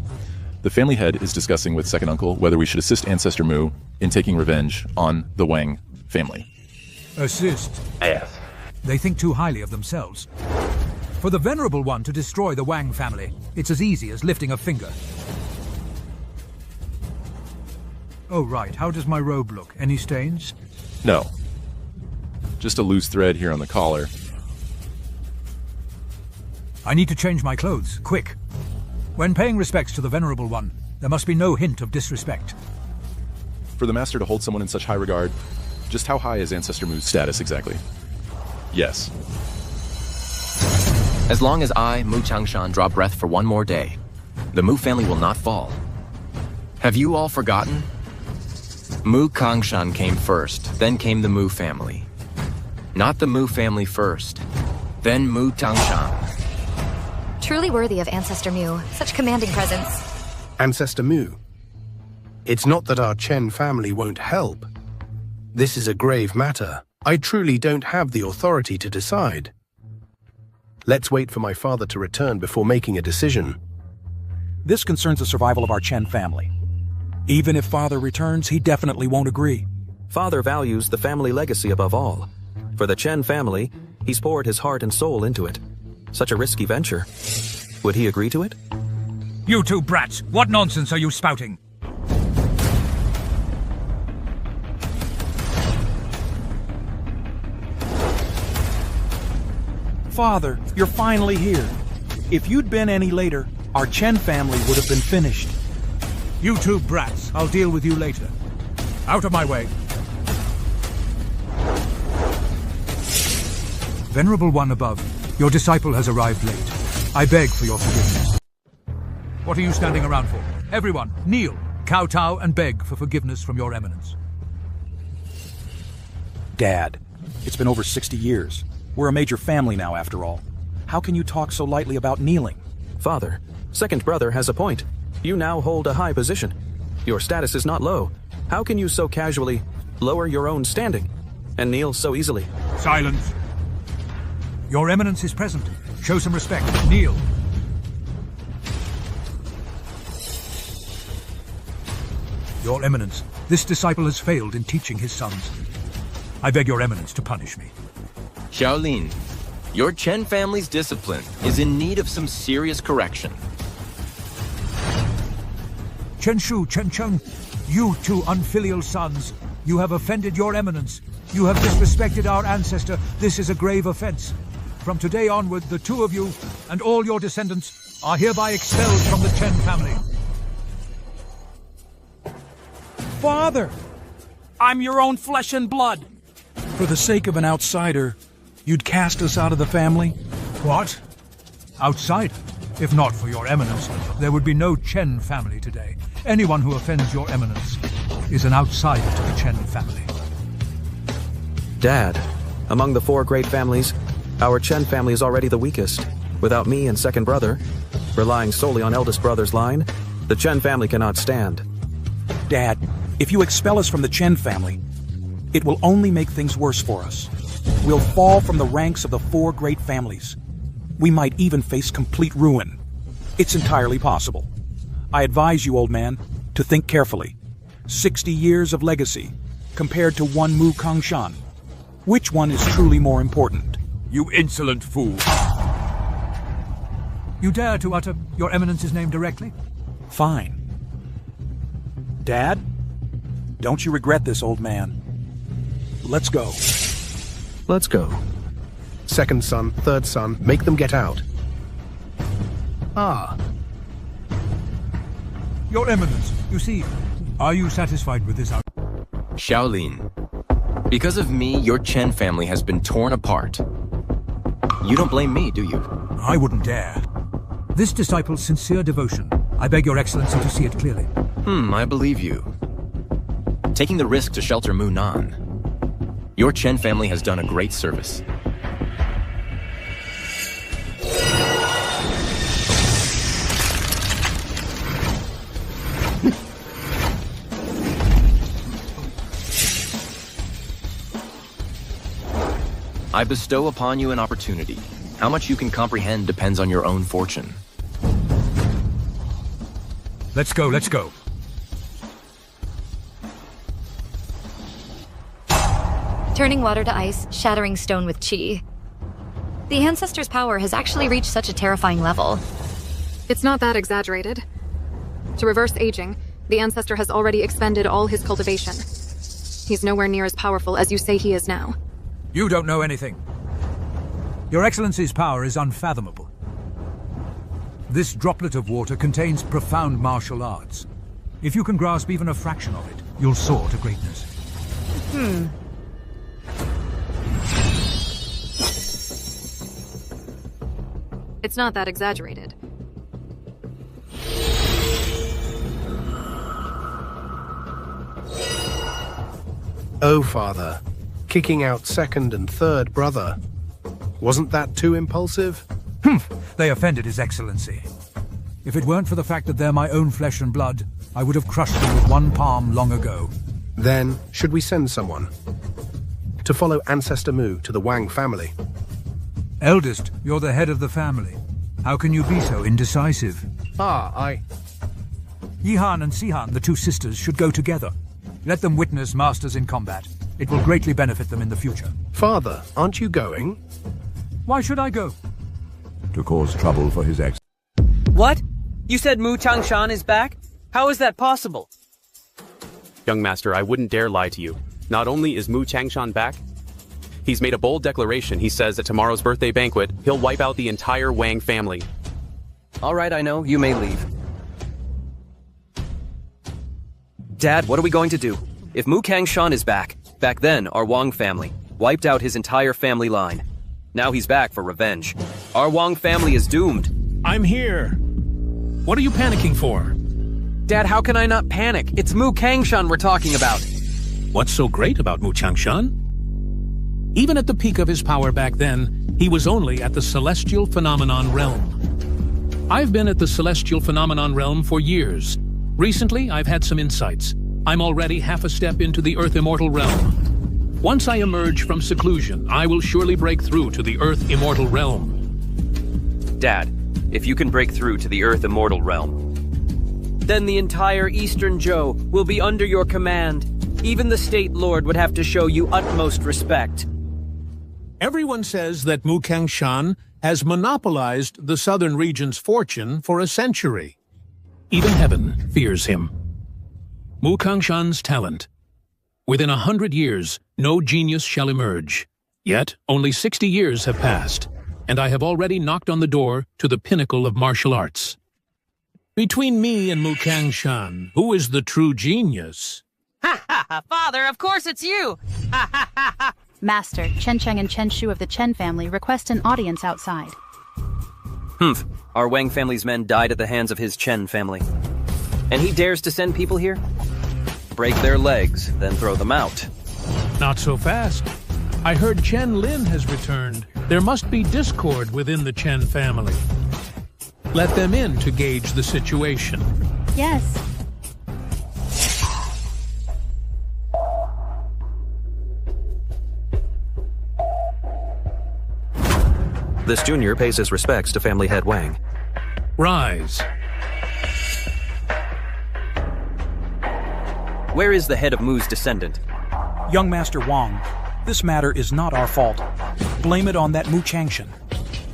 The family head is discussing with second uncle whether we should assist Ancestor Mu in taking revenge on the Wang family. Assist? Yes. They think too highly of themselves. For the Venerable One to destroy the Wang family, it's as easy as lifting a finger. Oh, right. How does my robe look? Any stains? No. Just a loose thread here on the collar. I need to change my clothes, quick. When paying respects to the Venerable One, there must be no hint of disrespect. For the Master to hold someone in such high regard, just how high is Ancestor Mu's status exactly? Yes. As long as I, Mu Changshan, draw breath for one more day, the Mu family will not fall. Have you all forgotten? Mu Kangshan came first, then came the Mu family. Not the Mu family first, then Mu Tangshan. Truly worthy of Ancestor Mu, such commanding presence. Ancestor Mu. It's not that our Chen family won't help. This is a grave matter. I truly don't have the authority to decide. Let's wait for my father to return before making a decision. This concerns the survival of our Chen family. Even if Father returns, he definitely won't agree. Father values the family legacy above all. For the Chen family, he's poured his heart and soul into it. Such a risky venture. Would he agree to it? You two brats! What nonsense are you spouting? Father, you're finally here. If you'd been any later, our Chen family would have been finished. You two brats, I'll deal with you later. Out of my way. Venerable One above, your disciple has arrived late. I beg for your forgiveness. What are you standing around for? Everyone, kneel, kowtow, and beg for forgiveness from your eminence. Dad, it's been over 60 years. We're a major family now, after all. How can you talk so lightly about kneeling? Father, second brother has a point. You now hold a high position. Your status is not low. How can you so casually lower your own standing and kneel so easily? Silence. Your eminence is present. Show some respect. Kneel. Your eminence, This disciple has failed in teaching his sons. I beg your eminence to punish me. Shaolin, your Chen family's discipline is in need of some serious correction. Chen Shu, Chen Cheng, you two unfilial sons, you have offended your eminence. You have disrespected our ancestor. This is a grave offense. From today onward, the two of you and all your descendants are hereby expelled from the Chen family. Father! I'm your own flesh and blood! For the sake of an outsider, you'd cast us out of the family? What? Outsider? If not for your eminence, there would be no Chen family today. Anyone who offends your eminence is an outsider to the Chen family. Dad, among the 4 great families, our Chen family is already the weakest. Without me and second brother, relying solely on eldest brother's line, the Chen family cannot stand. Dad, if you expel us from the Chen family, it will only make things worse for us. We'll fall from the ranks of the 4 great families. We might even face complete ruin. It's entirely possible. I advise you, old man, to think carefully. 60 years of legacy, compared to 1 Mu Kangshan. Which one is truly more important? You insolent fool! You dare to utter your eminence's name directly? Fine. Dad, don't you regret this, old man? Let's go. Let's go. Second son, third son, make them get out. Ah. Your eminence, you see, are you satisfied with this? Shaolin, because of me, your Chen family has been torn apart. You don't blame me, do you? I wouldn't dare. This disciple's sincere devotion, I beg your excellency to see it clearly. I believe you. Taking the risk to shelter Mu Nan. Your Chen family has done a great service. I bestow upon you an opportunity. How much you can comprehend depends on your own fortune. Let's go, let's go. Turning water to ice, shattering stone with chi. The Ancestor's power has actually reached such a terrifying level. It's not that exaggerated. To reverse aging, the Ancestor has already expended all his cultivation. He's nowhere near as powerful as you say he is now. You don't know anything. Your Excellency's power is unfathomable. This droplet of water contains profound martial arts. If you can grasp even a fraction of it, you'll soar to greatness. It's not that exaggerated. Oh, Father. Kicking out second and third brother. Wasn't that too impulsive? They offended His Excellency. If it weren't for the fact that they're my own flesh and blood, I would have crushed them with one palm long ago. Then, should we send someone? To follow Ancestor Mu to the Wang family? Eldest, you're the head of the family. How can you be so indecisive? Yihan and Sihan, the 2 sisters, should go together. Let them witness masters in combat. It will greatly benefit them in the future. Father, aren't you going? Why should I go? To cause trouble for his ex. What? You said Mu Changshan is back? How is that possible? Young master, I wouldn't dare lie to you. Not only is Mu Changshan back, he's made a bold declaration. He says at tomorrow's birthday banquet, he'll wipe out the entire Wang family. All right, I know. You may leave. Dad, what are we going to do? If Mu Kangshan is back then our Wang family wiped out his entire family line. Now he's back for revenge. Our Wang family is doomed. I'm here. What are you panicking for? Dad, how can I not panic? It's Mu Kangshan we're talking about. What's so great about Mu Changshan? Even at the peak of his power back then, he was only at the Celestial Phenomenon Realm. I've been at the Celestial Phenomenon Realm for years. Recently, I've had some insights. I'm already half a step into the Earth Immortal Realm. Once I emerge from seclusion, I will surely break through to the Earth Immortal Realm. Dad, if you can break through to the Earth Immortal Realm, Then the entire Eastern Zhou will be under your command. Even the State Lord would have to show you utmost respect. Everyone says that Mu Kangshan has monopolized the southern region's fortune for a century. Even heaven fears him. Mu Kangshan's talent. Within 100 years, no genius shall emerge. Yet, only 60 years have passed, and I have already knocked on the door to the pinnacle of martial arts. Between me and Mu Kangshan, who is the true genius? Ha ha ha! Father, of course it's you! Ha ha ha ha! Master, Chen Cheng and Chen Shu of the Chen family request an audience outside. Humph. Our Wang family's men died at the hands of his Chen family. And he dares to send people here? Break their legs, then throw them out. Not so fast. I heard Chen Lin has returned. There must be discord within the Chen family. Let them in to gauge the situation. Yes. This junior pays his respects to family head Wang. Rise. Where is the head of Mu's descendant? Young Master Wang, this matter is not our fault. Blame it on that Mu Changshan.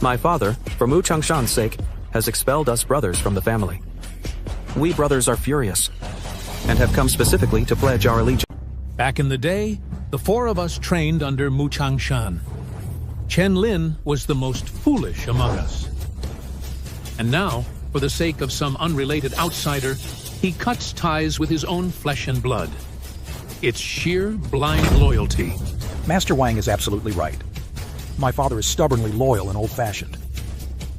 My father, for Mu Changshan's sake, has expelled us brothers from the family. We brothers are furious, and have come specifically to pledge our allegiance. Back in the day, the four of us trained under Mu Changshan. Chen Lin was the most foolish among us. And now, for the sake of some unrelated outsider, he cuts ties with his own flesh and blood. It's sheer, blind loyalty. Master Wang is absolutely right. My father is stubbornly loyal and old-fashioned.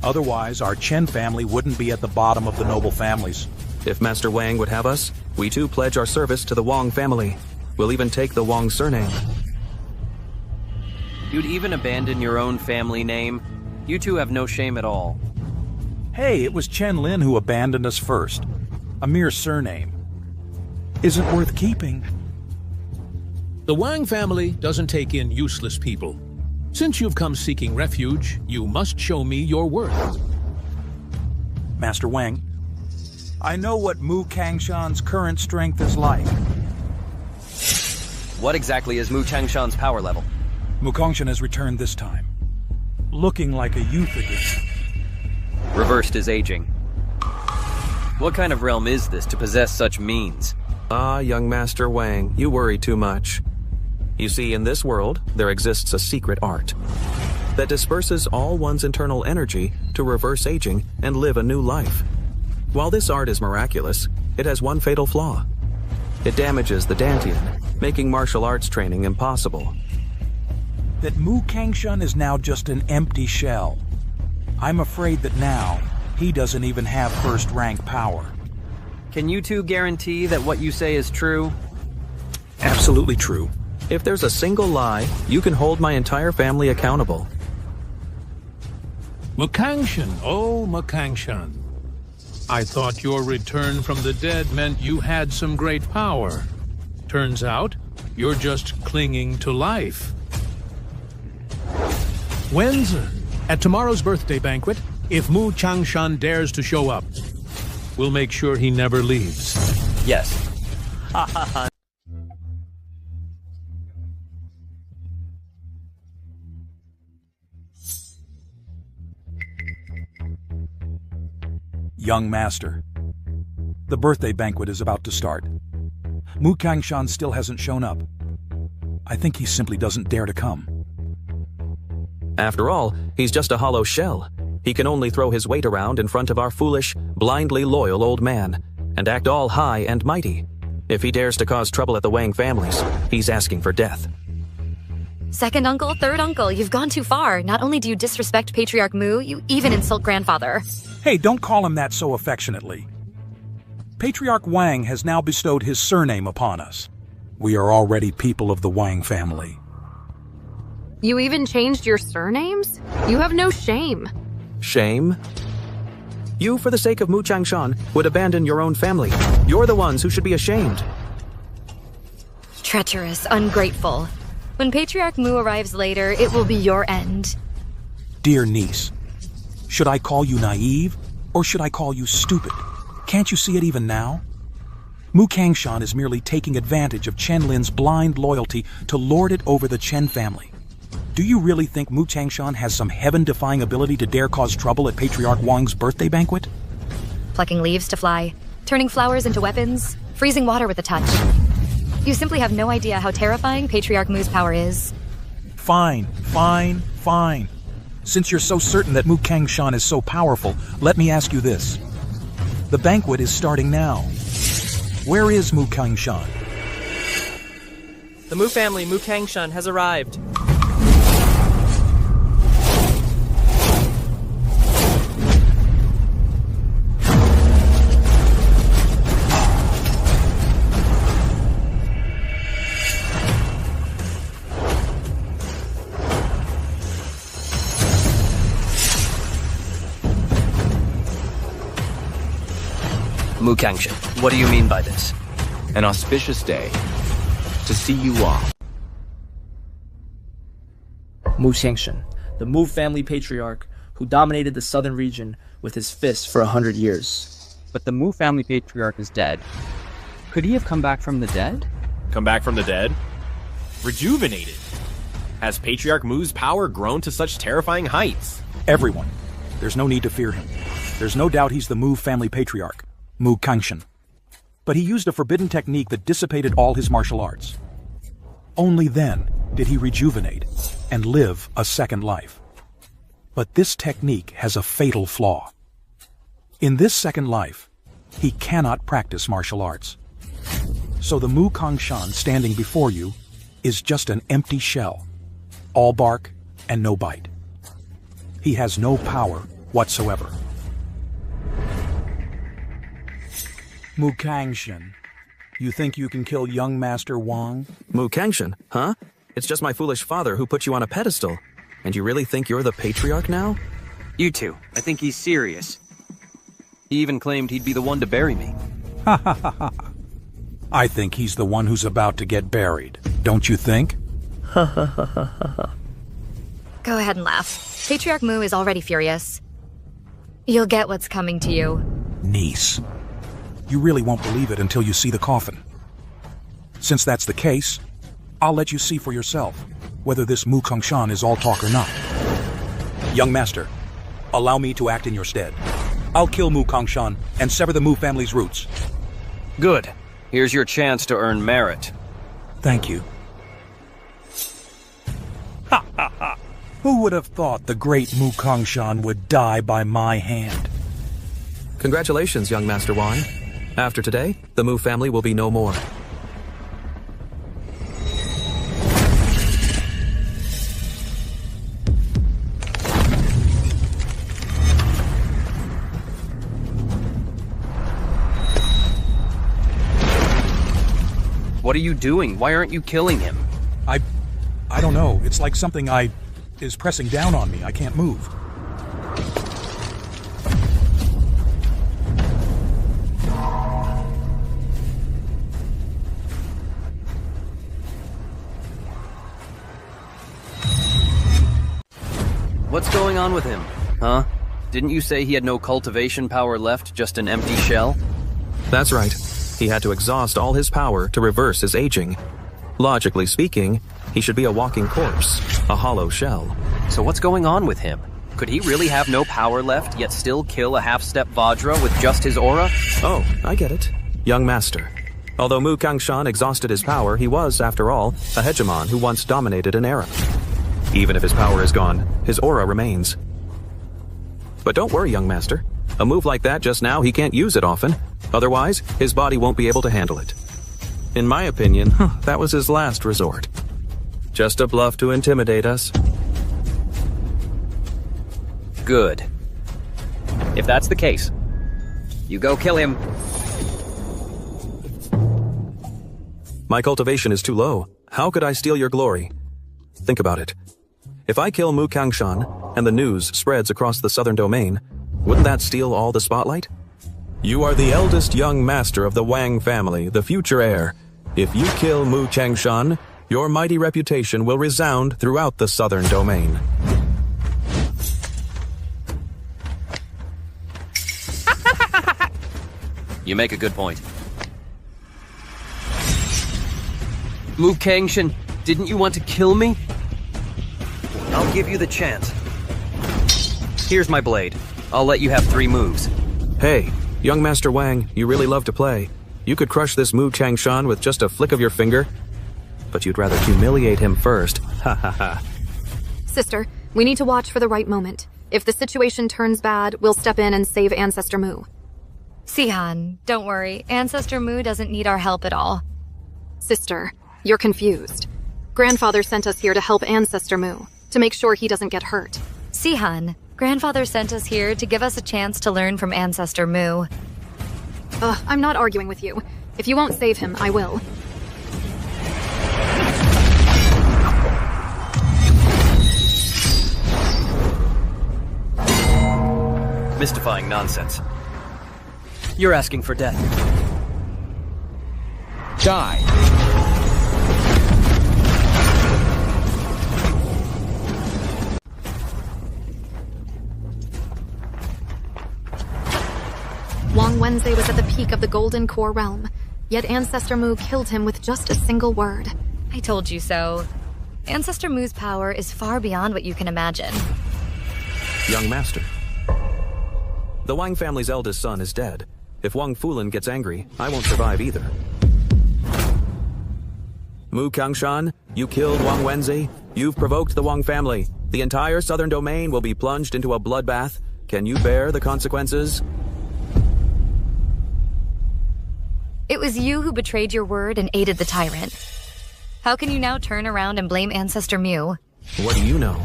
Otherwise, our Chen family wouldn't be at the bottom of the noble families. If Master Wang would have us, we too pledge our service to the Wang family. We'll even take the Wang surname. You'd even abandon your own family name? You two have no shame at all. Hey, it was Chen Lin who abandoned us first. A mere surname isn't worth keeping. The Wang family doesn't take in useless people. Since you've come seeking refuge, you must show me your worth. Master Wang, I know what Mu Kangshan's current strength is like. What exactly is Mu Changshan's power level? Mu Kangshan has returned this time, looking like a youth again. Reversed his aging. What kind of realm is this to possess such means? Ah, young Master Wang, you worry too much. You see, in this world, there exists a secret art that disperses all one's internal energy to reverse aging and live a new life. While this art is miraculous, it has one fatal flaw. It damages the Dantian, making martial arts training impossible. That Mu Kangshan is now just an empty shell. I'm afraid that now, he doesn't even have first-rank power. Can you two guarantee that what you say is true? Absolutely true. If there's a single lie, you can hold my entire family accountable. Mu Kangshan, oh Mu Kangshan. I thought your return from the dead meant you had some great power. Turns out, you're just clinging to life. When's at tomorrow's birthday banquet, if Mu Changshan dares to show up, we'll make sure he never leaves. Yes. Ha ha ha. Young Master, the birthday banquet is about to start. Mu Kangshan still hasn't shown up. I think he simply doesn't dare to come. After all, he's just a hollow shell. He can only throw his weight around in front of our foolish, blindly loyal old man, and act all high and mighty. If he dares to cause trouble at the Wang families, he's asking for death. Second uncle, third uncle, you've gone too far. Not only do you disrespect Patriarch Mu, you even insult grandfather. Hey, don't call him that so affectionately. Patriarch Wang has now bestowed his surname upon us. We are already people of the Wang family. You even changed your surnames? You have no shame. Shame? You, for the sake of Mu Changshan, would abandon your own family. You're the ones who should be ashamed. Treacherous, ungrateful. When Patriarch Mu arrives later, it will be your end. Dear niece, should I call you naive, or should I call you stupid, Can't you see it even now? Mu Kangshan is merely taking advantage of Chen Lin's blind loyalty to lord it over the Chen family. Do you really think Mu Kangshan has some heaven-defying ability to dare cause trouble at Patriarch Wang's birthday banquet? Plucking leaves to fly, turning flowers into weapons, freezing water with a touch. You simply have no idea how terrifying Patriarch Mu's power is. Fine. Since you're so certain that Mu Kangshan is so powerful, let me ask you this. The banquet is starting now. Where is Mu Kangshan? The Mu family, Mu Kangshan, has arrived. Mu Kangshan, what do you mean by this? An auspicious day to see you all. Mu Kangshan, the Mu family patriarch who dominated the southern region with his fists for 100 years. But the Mu family patriarch is dead. Could he have come back from the dead? Come back from the dead? Rejuvenated? Has Patriarch Mu's power grown to such terrifying heights? Everyone. There's no need to fear him. There's no doubt he's the Mu family patriarch, Mu Kangshan. But he used a forbidden technique that dissipated all his martial arts. Only then did he rejuvenate and live a second life. But this technique has a fatal flaw. In this second life, he cannot practice martial arts. So the Mu Kangshan standing before you is just an empty shell, all bark and no bite. He has no power whatsoever. Mu Kangshan, you think you can kill young Master Wang? Mu Kangshan, huh? It's just my foolish father who put you on a pedestal. And you really think you're the patriarch now? You two, I think he's serious. He even claimed he'd be the one to bury me. Ha ha ha ha. I think he's the one who's about to get buried, don't you think? Ha ha ha ha ha. Go ahead and laugh. Patriarch Mu is already furious. You'll get what's coming to you. Niece. You really won't believe it until you see the coffin. Since that's the case, I'll let you see for yourself whether this Mu Kangshan is all talk or not. Young Master, allow me to act in your stead. I'll kill Mu Kangshan and sever the Mu family's roots. Good. Here's your chance to earn merit. Thank you. Ha ha ha! Who would have thought the great Mu Kangshan would die by my hand? Congratulations, young Master Wang. After today, the Mu family will be no more. What are you doing? Why aren't you killing him? I don't know. It's like something is pressing down on me. I can't move. What's going on with him? Huh? Didn't you say he had no cultivation power left, just an empty shell? That's right. He had to exhaust all his power to reverse his aging. Logically speaking, he should be a walking corpse, a hollow shell. So what's going on with him? Could he really have no power left, yet still kill a half-step Vajra with just his aura? Oh, I get it. Young Master. Although Mu Kangshan exhausted his power, he was, after all, a hegemon who once dominated an era. Even if his power is gone, his aura remains. But don't worry, young Master. A move like that just now, he can't use it often. Otherwise, his body won't be able to handle it. In my opinion, that was his last resort. Just a bluff to intimidate us. Good. If that's the case, you go kill him. My cultivation is too low. How could I steal your glory? Think about it. If I kill Mu Kangshan, and the news spreads across the southern domain, wouldn't that steal all the spotlight? You are the eldest young master of the Wang family, the future heir. If you kill Mu Kangshan, your mighty reputation will resound throughout the southern domain. You make a good point. Mu Kangshan, didn't you want to kill me? I'll give you the chance. Here's my blade. I'll let you have 3 moves. Hey, young Master Wang, you really love to play. You could crush this Mu Changshan with just a flick of your finger. But you'd rather humiliate him first. Ha ha ha. Sister, we need to watch for the right moment. If the situation turns bad, we'll step in and save Ancestor Mu. Sihan, don't worry. Ancestor Mu doesn't need our help at all. Sister, you're confused. Grandfather sent us here to help Ancestor Mu, to make sure he doesn't get hurt. Sihan, Grandfather sent us here to give us a chance to learn from Ancestor Mu. I'm not arguing with you. If you won't save him, I will. Mystifying nonsense. You're asking for death. Die. Wang Wenzi was at the peak of the Golden Core realm, yet Ancestor Mu killed him with just a single word. I told you so. Ancestor Mu's power is far beyond what you can imagine. Young Master. The Wang family's eldest son is dead. If Wang Fulin gets angry, I won't survive either. Mu Kangshan, you killed Wang Wenzi. You've provoked the Wang family. The entire southern domain will be plunged into a bloodbath. Can you bear the consequences? It was you who betrayed your word and aided the tyrant. How can you now turn around and blame Ancestor Mu? What do you know?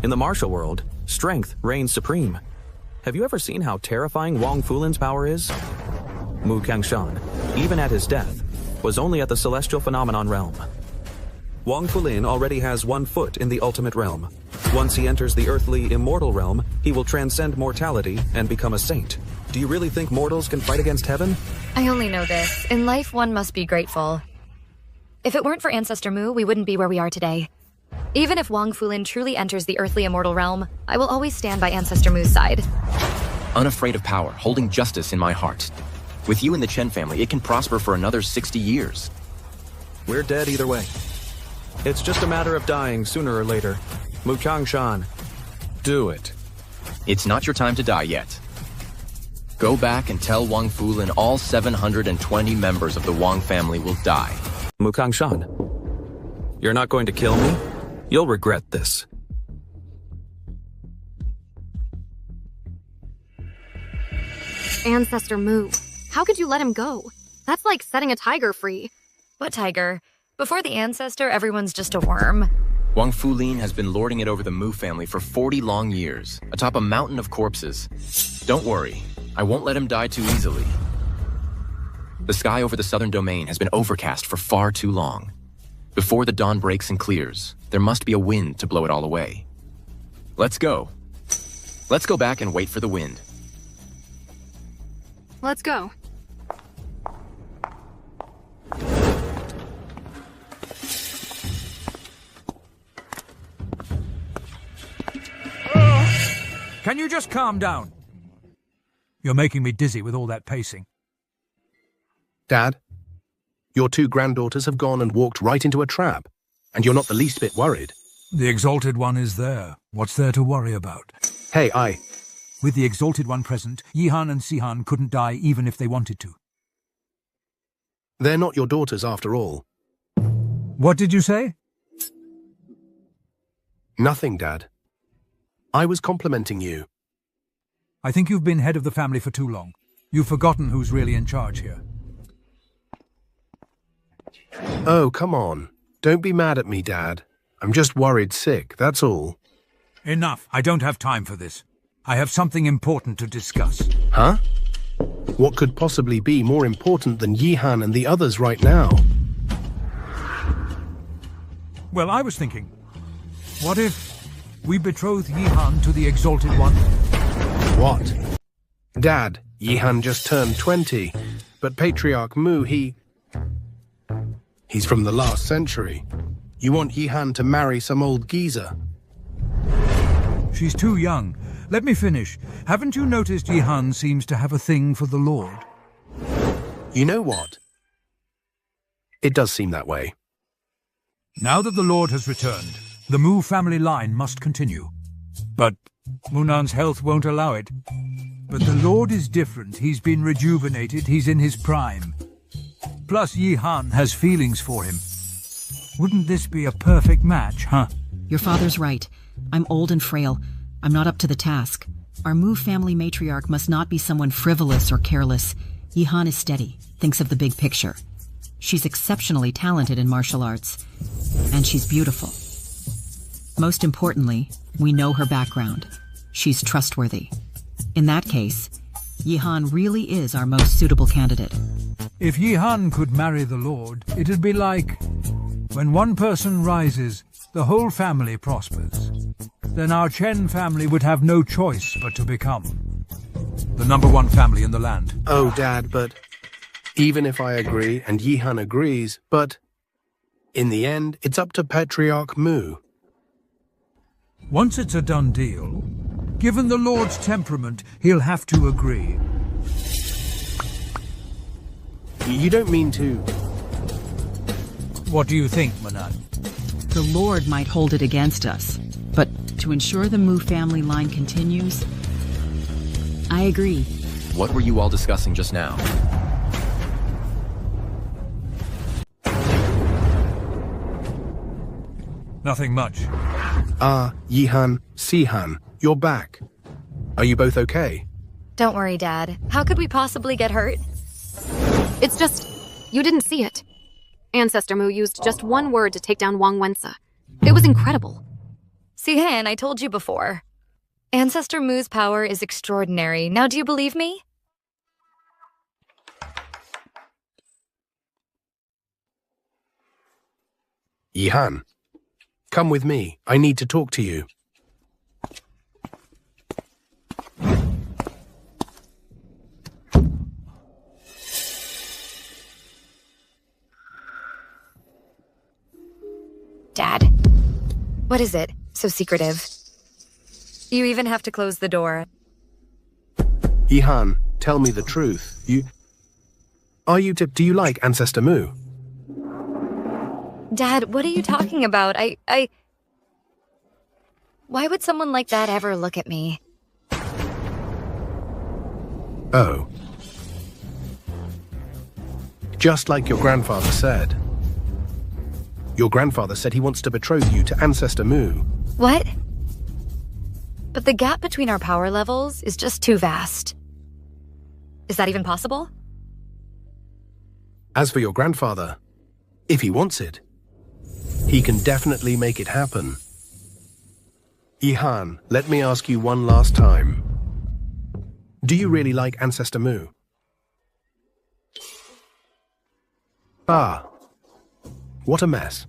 In the martial world, strength reigns supreme. Have you ever seen how terrifying Wang Fulin's power is? Mu Kangshan, even at his death, was only at the Celestial Phenomenon Realm. Wang Fulin already has 1 foot in the Ultimate Realm. Once he enters the Earthly Immortal Realm, he will transcend mortality and become a saint. Do you really think mortals can fight against heaven? I only know this. In life, one must be grateful. If it weren't for Ancestor Mu, we wouldn't be where we are today. Even if Wang Fulin truly enters the Earthly Immortal Realm, I will always stand by Ancestor Mu's side. Unafraid of power, holding justice in my heart. With you in the Chen family, it can prosper for another 60 years. We're dead either way. It's just a matter of dying sooner or later. Mu Kangshan, do it. It's not your time to die yet. Go back and tell Wang Fulin all 720 members of the Wang family will die. Mu Kangshan, you're not going to kill me? You'll regret this. Ancestor Mu, how could you let him go? That's like setting a tiger free. What tiger? Before the Ancestor, everyone's just a worm. Wang Fulin has been lording it over the Mu family for 40 long years, atop a mountain of corpses. Don't worry, I won't let him die too easily. The sky over the southern domain has been overcast for far too long. Before the dawn breaks and clears, there must be a wind to blow it all away. Let's go. Let's go back and wait for the wind. Let's go. Can you just calm down? You're making me dizzy with all that pacing. Dad, your 2 granddaughters have gone and walked right into a trap, and you're not the least bit worried. The Exalted One is there. What's there to worry about? Hey, With the Exalted One present, Yihan and Sihan couldn't die even if they wanted to. They're not your daughters after all. What did you say? Nothing, Dad. I was complimenting you. I think you've been head of the family for too long. You've forgotten who's really in charge here. Oh, come on. Don't be mad at me, Dad. I'm just worried sick, that's all. Enough. I don't have time for this. I have something important to discuss. Huh? What could possibly be more important than Yihan and the others right now? Well, I was thinking, what if we betroth Yihan to the Exalted One? What? Dad, Yihan just turned 20, but Patriarch Mu, he's from the last century. You want Yihan to marry some old geezer? She's too young. Let me finish. Haven't you noticed Yihan seems to have a thing for the Lord? You know what? It does seem that way. Now that the Lord has returned, the Mu family line must continue. But Munan's health won't allow it. But the Lord is different. He's been rejuvenated. He's in his prime. Plus Yihan has feelings for him. Wouldn't this be a perfect match, huh? Your father's right. I'm old and frail. I'm not up to the task. Our Mu family matriarch must not be someone frivolous or careless. Yihan is steady, thinks of the big picture. She's exceptionally talented in martial arts. And she's beautiful. Most importantly, we know her background. She's trustworthy. In that case, Yihan really is our most suitable candidate. If Yihan could marry the Lord, it'd be like when one person rises, the whole family prospers. Then our Chen family would have no choice but to become the #1 family in the land. Oh, Dad, but even if I agree and Yihan agrees, but in the end, it's up to Patriarch Mu. Once it's a done deal, given the Lord's temperament, he'll have to agree. You don't mean to... What do you think, Manan? The Lord might hold it against us, but to ensure the Mu family line continues, I agree. What were you all discussing just now? Nothing much. Yihan, Sihan, you're back. Are you both okay? Don't worry, Dad. How could we possibly get hurt? It's just, you didn't see it. Ancestor Mu used just one word to take down Wang Wensa. It was incredible. Sihan, I told you before. Ancestor Mu's power is extraordinary. Now do you believe me? Yihan, come with me. I need to talk to you. Dad. What is it? So secretive. You even have to close the door. Yihan, tell me the truth. Do you like Ancestor Mu? Dad, what are you talking about? Why would someone like that ever look at me? Oh. Just like your grandfather said. Your grandfather said he wants to betroth you to Ancestor Mu. What? But the gap between our power levels is just too vast. Is that even possible? As for your grandfather, if he wants it, he can definitely make it happen. Yihan, let me ask you one last time. Do you really like Ancestor Mu? Ah. What a mess.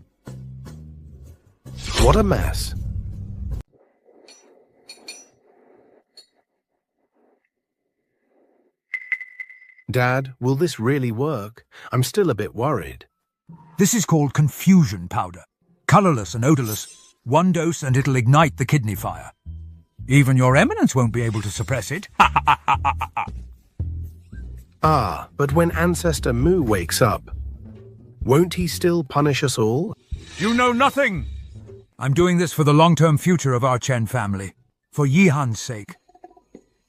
What a mess. Dad, will this really work? I'm still a bit worried. This is called confusion powder. Colorless and odorless. One dose and it'll ignite the kidney fire. Even your eminence won't be able to suppress it. Ah, but when Ancestor Mu wakes up, won't he still punish us all? You know nothing! I'm doing this for the long-term future of our Chen family. For Yihan's sake.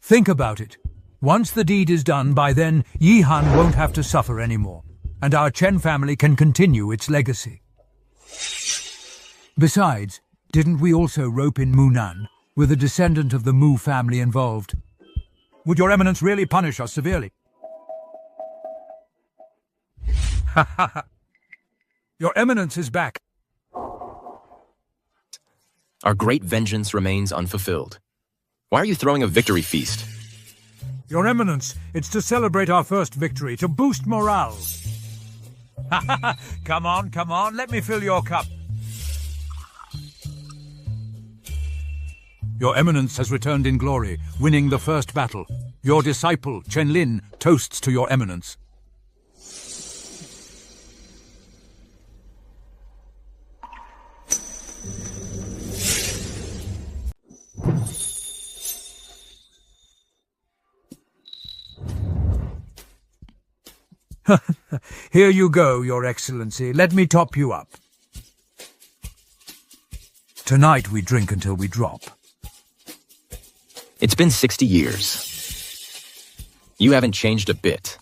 Think about it. Once the deed is done, by then, Yihan won't have to suffer anymore. And our Chen family can continue its legacy. Besides, didn't we also rope in Munan, with a descendant of the Mu family involved? Would your eminence really punish us severely? Ha ha ha. Your eminence is back. Our great vengeance remains unfulfilled. Why are you throwing a victory feast? Your eminence, it's to celebrate our first victory, to boost morale. Come on, let me fill your cup. Your eminence has returned in glory, winning the first battle. Your disciple, Chen Lin, toasts to your eminence. Here you go, Your Excellency. Let me top you up. Tonight we drink until we drop. It's been 60 years. You haven't changed a bit.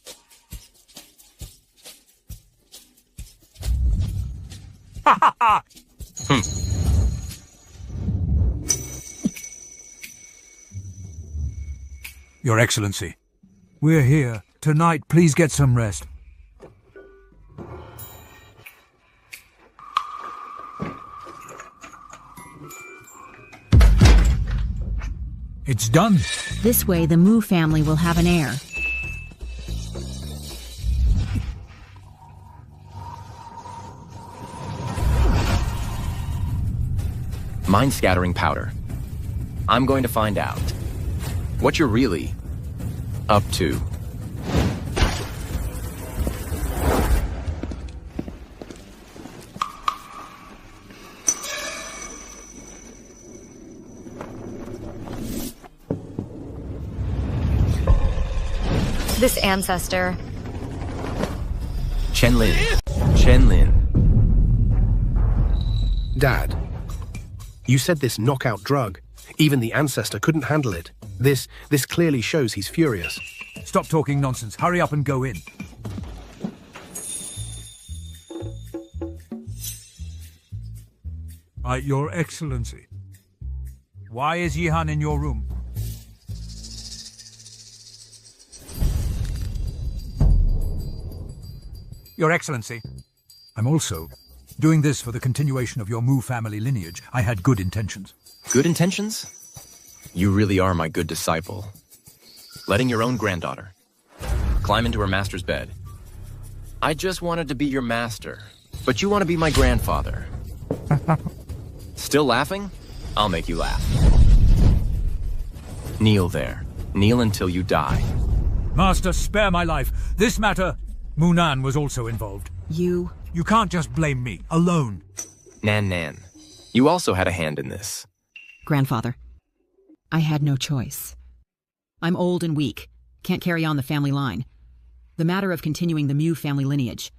Your Excellency, we're here. Tonight, please get some rest. It's done. This way, the Mu family will have an heir. Mind scattering powder. I'm going to find out what you're really up to. This ancestor. Chen Lin. Chen Lin. Dad, you said this knockout drug. Even the Ancestor couldn't handle it. This clearly shows he's furious. Stop talking nonsense. Hurry up and go in. Your Excellency. Why is Yihan in your room? Your Excellency. I'm also doing this for the continuation of your Mu family lineage. I had good intentions. Good intentions? You really are my good disciple. Letting your own granddaughter climb into her master's bed. I just wanted to be your master, but you want to be my grandfather. Still laughing? I'll make you laugh. Kneel there. Kneel until you die. Master, spare my life. This matter, Munan was also involved. You can't just blame me, alone. Nan. You also had a hand in this. Grandfather, I had no choice. I'm old and weak. Can't carry on the family line. The matter of continuing the Mu family lineage.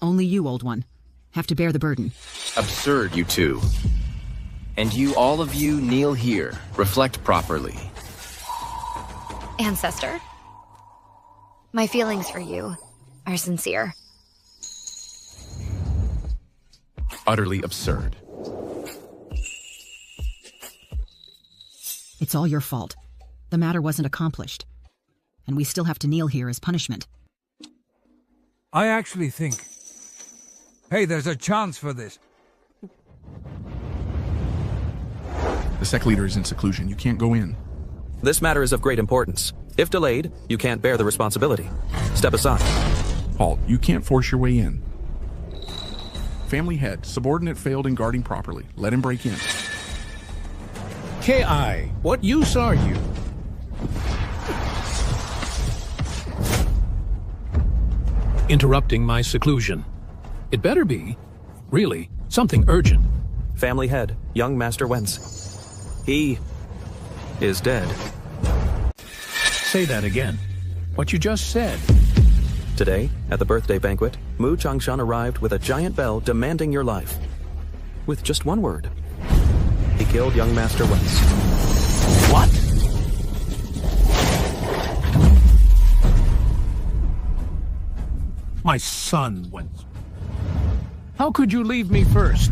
Only you, old one, have to bear the burden. Absurd, you two. And you, all of you, kneel here. Reflect properly. Ancestor. My feelings for you are sincere. Utterly absurd. It's all your fault. The matter wasn't accomplished. And we still have to kneel here as punishment. I actually think... Hey, there's a chance for this. The sect leader is in seclusion. You can't go in. This matter is of great importance. If delayed, you can't bear the responsibility. Step aside. Halt. You can't force your way in. Family head. Subordinate failed in guarding properly. Let him break in. K.I., what use are you? Interrupting my seclusion. It better be, really, something urgent. Family head, young Master Wentz. He is dead. Say that again. What you just said. Today, at the birthday banquet, Mu Changshan arrived with a giant bell demanding your life. With just one word. He killed young Master Wentz. What? My son, Wentz. How could you leave me first?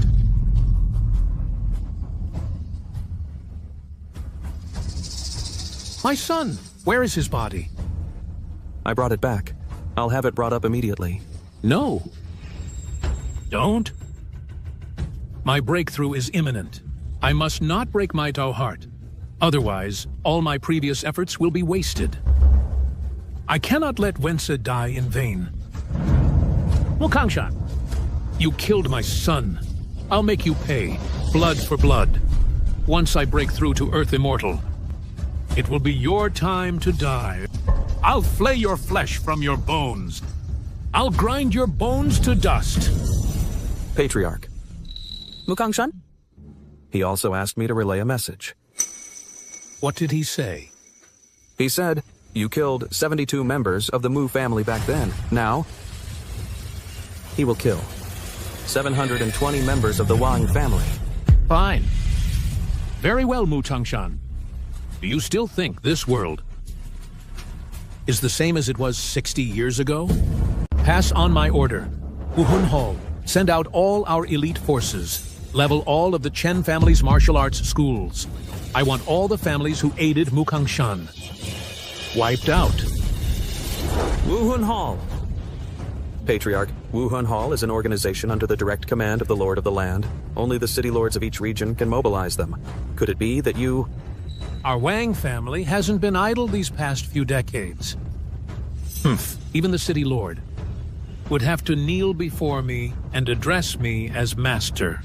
My son, where is his body? I brought it back. I'll have it brought up immediately. No. Don't. My breakthrough is imminent. I must not break my Tao heart. Otherwise, all my previous efforts will be wasted. I cannot let Wensa die in vain. Kangshan, you killed my son. I'll make you pay, blood for blood. Once I break through to Earth Immortal, it will be your time to die. I'll flay your flesh from your bones. I'll grind your bones to dust. Patriarch. Mukangshan? He also asked me to relay a message. What did he say? He said, you killed 72 members of the Mu family back then. Now, he will kill 720 members of the Wang family. Fine. Very well, Mu Changshan. Do you still think this world is the same as it was 60 years ago? Pass on my order. Wuhun Hall, send out all our elite forces. Level all of the Chen family's martial arts schools. I want all the families who aided Mu Changshan wiped out. Wuhun Hall. Patriarch, Wuhun Hall is an organization under the direct command of the Lord of the Land. Only the city lords of each region can mobilize them. Could it be that you... Our Wang family hasn't been idle these past few decades. Even the city lord would have to kneel before me and address me as master.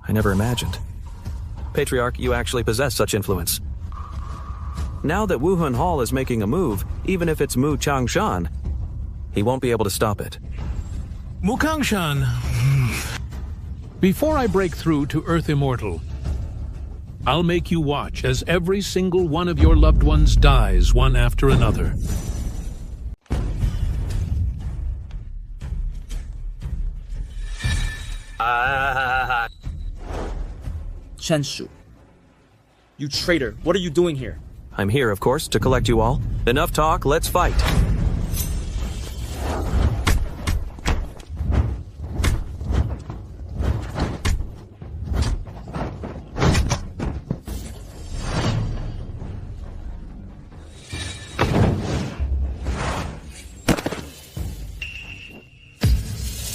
I never imagined. Patriarch, you actually possess such influence. Now that Wuhun Hall is making a move, even if it's Mu Changshan, he won't be able to stop it. Mu Changshan, before I break through to Earth Immortal, I'll make you watch as every single one of your loved ones dies one after another. Chen Shu. You traitor, what are you doing here? I'm here, of course, to collect you all. Enough talk, let's fight.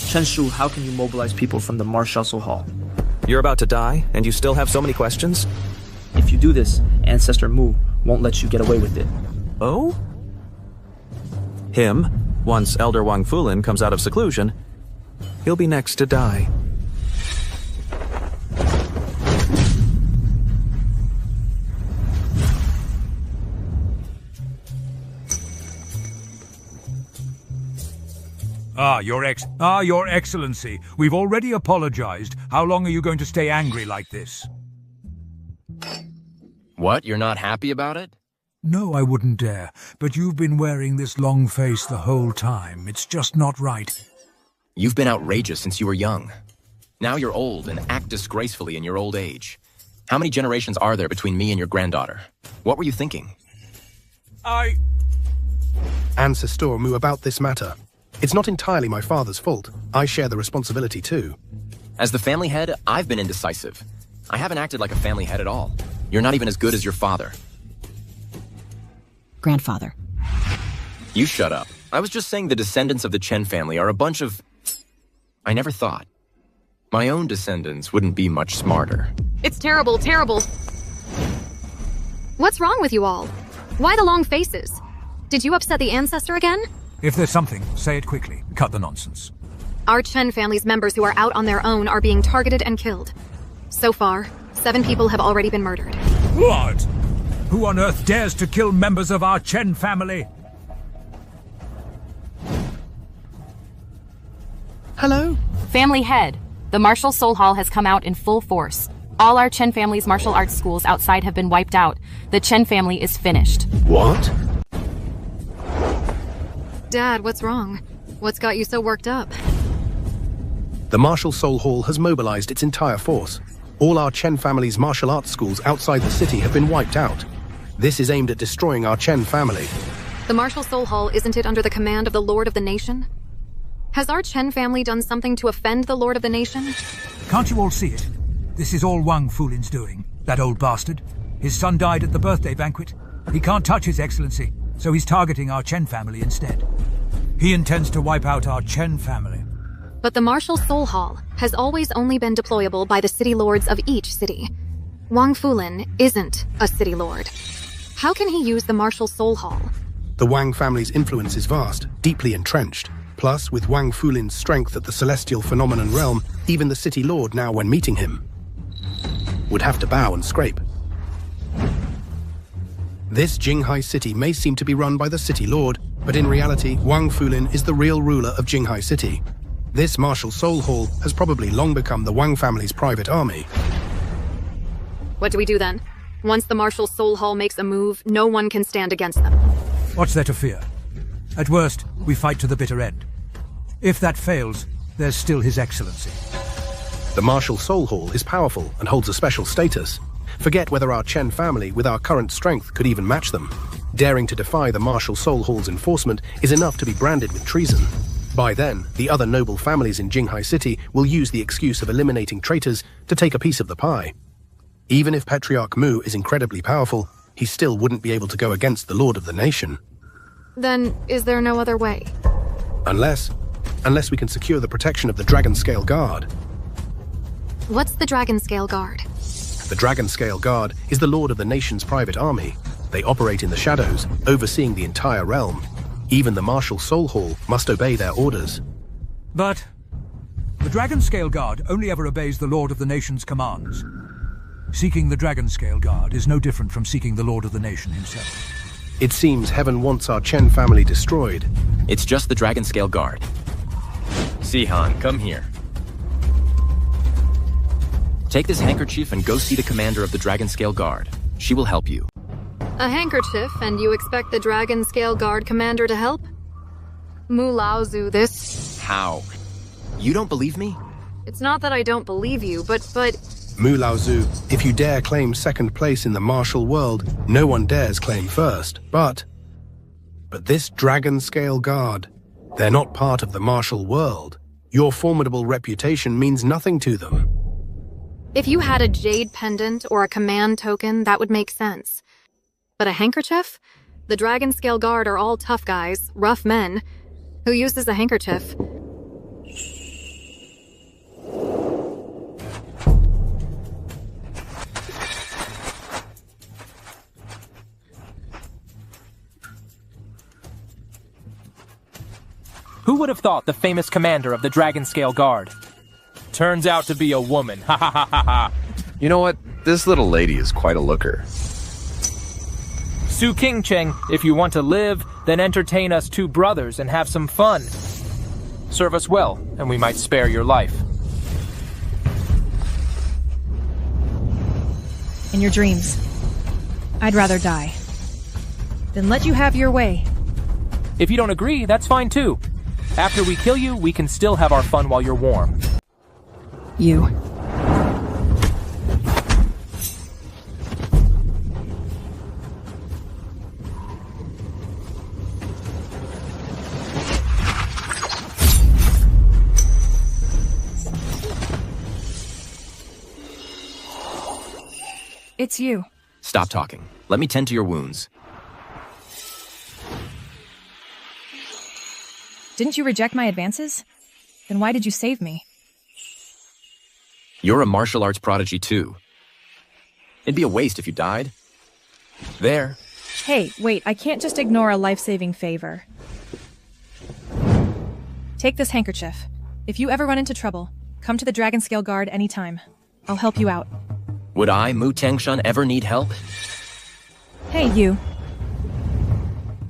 Chen Shu, how can you mobilize people from the Marshal Hall? You're about to die, and you still have so many questions? If you do this, Ancestor Mu won't let you get away with it. Oh? Him, once Elder Wang Fulin comes out of seclusion, he'll be next to die. Your Excellency, we've already apologized. How long are you going to stay angry like this? What? You're not happy about it? No, I wouldn't dare. But you've been wearing this long face the whole time. It's just not right. You've been outrageous since you were young. Now you're old and act disgracefully in your old age. How many generations are there between me and your granddaughter? What were you thinking? Ancestor Mu, about this matter. It's not entirely my father's fault. I share the responsibility too. As the family head, I've been indecisive. I haven't acted like a family head at all. You're not even as good as your father. Grandfather. You shut up. I was just saying the descendants of the Chen family are a bunch of... I never thought. My own descendants wouldn't be much smarter. It's terrible, terrible. What's wrong with you all? Why the long faces? Did you upset the Ancestor again? If there's something, say it quickly. Cut the nonsense. Our Chen family's members who are out on their own are being targeted and killed. So far, 7 people have already been murdered. What? Who on earth dares to kill members of our Chen family? Hello? Family head. The Martial Soul Hall has come out in full force. All our Chen family's martial arts schools outside have been wiped out. The Chen family is finished. What? Dad, what's wrong? What's got you so worked up? The Martial Soul Hall has mobilized its entire force. All our Chen family's martial arts schools outside the city have been wiped out. This is aimed at destroying our Chen family. The Martial Soul Hall, isn't it under the command of the Lord of the Nation? Has our Chen family done something to offend the Lord of the Nation? Can't you all see it? This is all Wang Fulin's doing. That old bastard. His son died at the birthday banquet. He can't touch His Excellency, so he's targeting our Chen family instead. He intends to wipe out our Chen family. But the Martial Soul Hall has always only been deployable by the city lords of each city. Wang Fulin isn't a city lord. How can he use the Martial Soul Hall? The Wang family's influence is vast, deeply entrenched. Plus, with Wang Fulin's strength at the celestial phenomenon realm, even the city lord now, when meeting him, would have to bow and scrape. This Jinghai city may seem to be run by the city lord, but in reality, Wang Fulin is the real ruler of Jinghai city. This Martial Soul Hall has probably long become the Wang family's private army. What do we do then? Once the Martial Soul Hall makes a move, no one can stand against them. What's there to fear? At worst, we fight to the bitter end. If that fails, there's still His Excellency. The Martial Soul Hall is powerful and holds a special status. Forget whether our Chen family, with our current strength, could even match them. Daring to defy the Martial Soul Hall's enforcement is enough to be branded with treason. By then, the other noble families in Jinghai City will use the excuse of eliminating traitors to take a piece of the pie. Even if Patriarch Mu is incredibly powerful, he still wouldn't be able to go against the Lord of the Nation. Then, is there no other way? Unless we can secure the protection of the Dragon Scale Guard. What's the Dragon Scale Guard? The Dragon Scale Guard is the Lord of the Nation's private army. They operate in the shadows, overseeing the entire realm. Even the Martial Soul Hall must obey their orders. But the Dragon Scale Guard only ever obeys the Lord of the Nation's commands. Seeking the Dragon Scale Guard is no different from seeking the Lord of the Nation himself. It seems heaven wants our Chen family destroyed. It's just the Dragon Scale Guard. Sihan, come here. Take this handkerchief and go see the commander of the Dragon Scale Guard. She will help you. A handkerchief, and you expect the Dragon Scale Guard commander to help? Mu Laozu this. How? You don't believe me? It's not that I don't believe you, but... Mu Laozu, if you dare claim second place in the martial world, no one dares claim first. But this Dragon Scale Guard, they're not part of the martial world. Your formidable reputation means nothing to them. If you had a jade pendant or a command token, that would make sense. But a handkerchief? The Dragon Scale Guard are all tough guys, rough men. Who uses a handkerchief? Who would have thought the famous commander of the Dragon Scale Guard? Turns out to be a woman. Ha ha ha ha ha. You know what? This little lady is quite a looker. Su King Cheng, if you want to live, then entertain us two brothers and have some fun. Serve us well, and we might spare your life. In your dreams. I'd rather die. Then let you have your way. If you don't agree, that's fine too. After we kill you, we can still have our fun while you're warm. You. It's you. Stop talking. Let me tend to your wounds. Didn't you reject my advances? Then why did you save me? You're a martial arts prodigy too. It'd be a waste if you died. There. Hey, wait, I can't just ignore a life-saving favor. Take this handkerchief. If you ever run into trouble, come to the Dragon Scale Guard anytime. I'll help you out. Would I, Mu Tangshan, ever need help? Hey, you.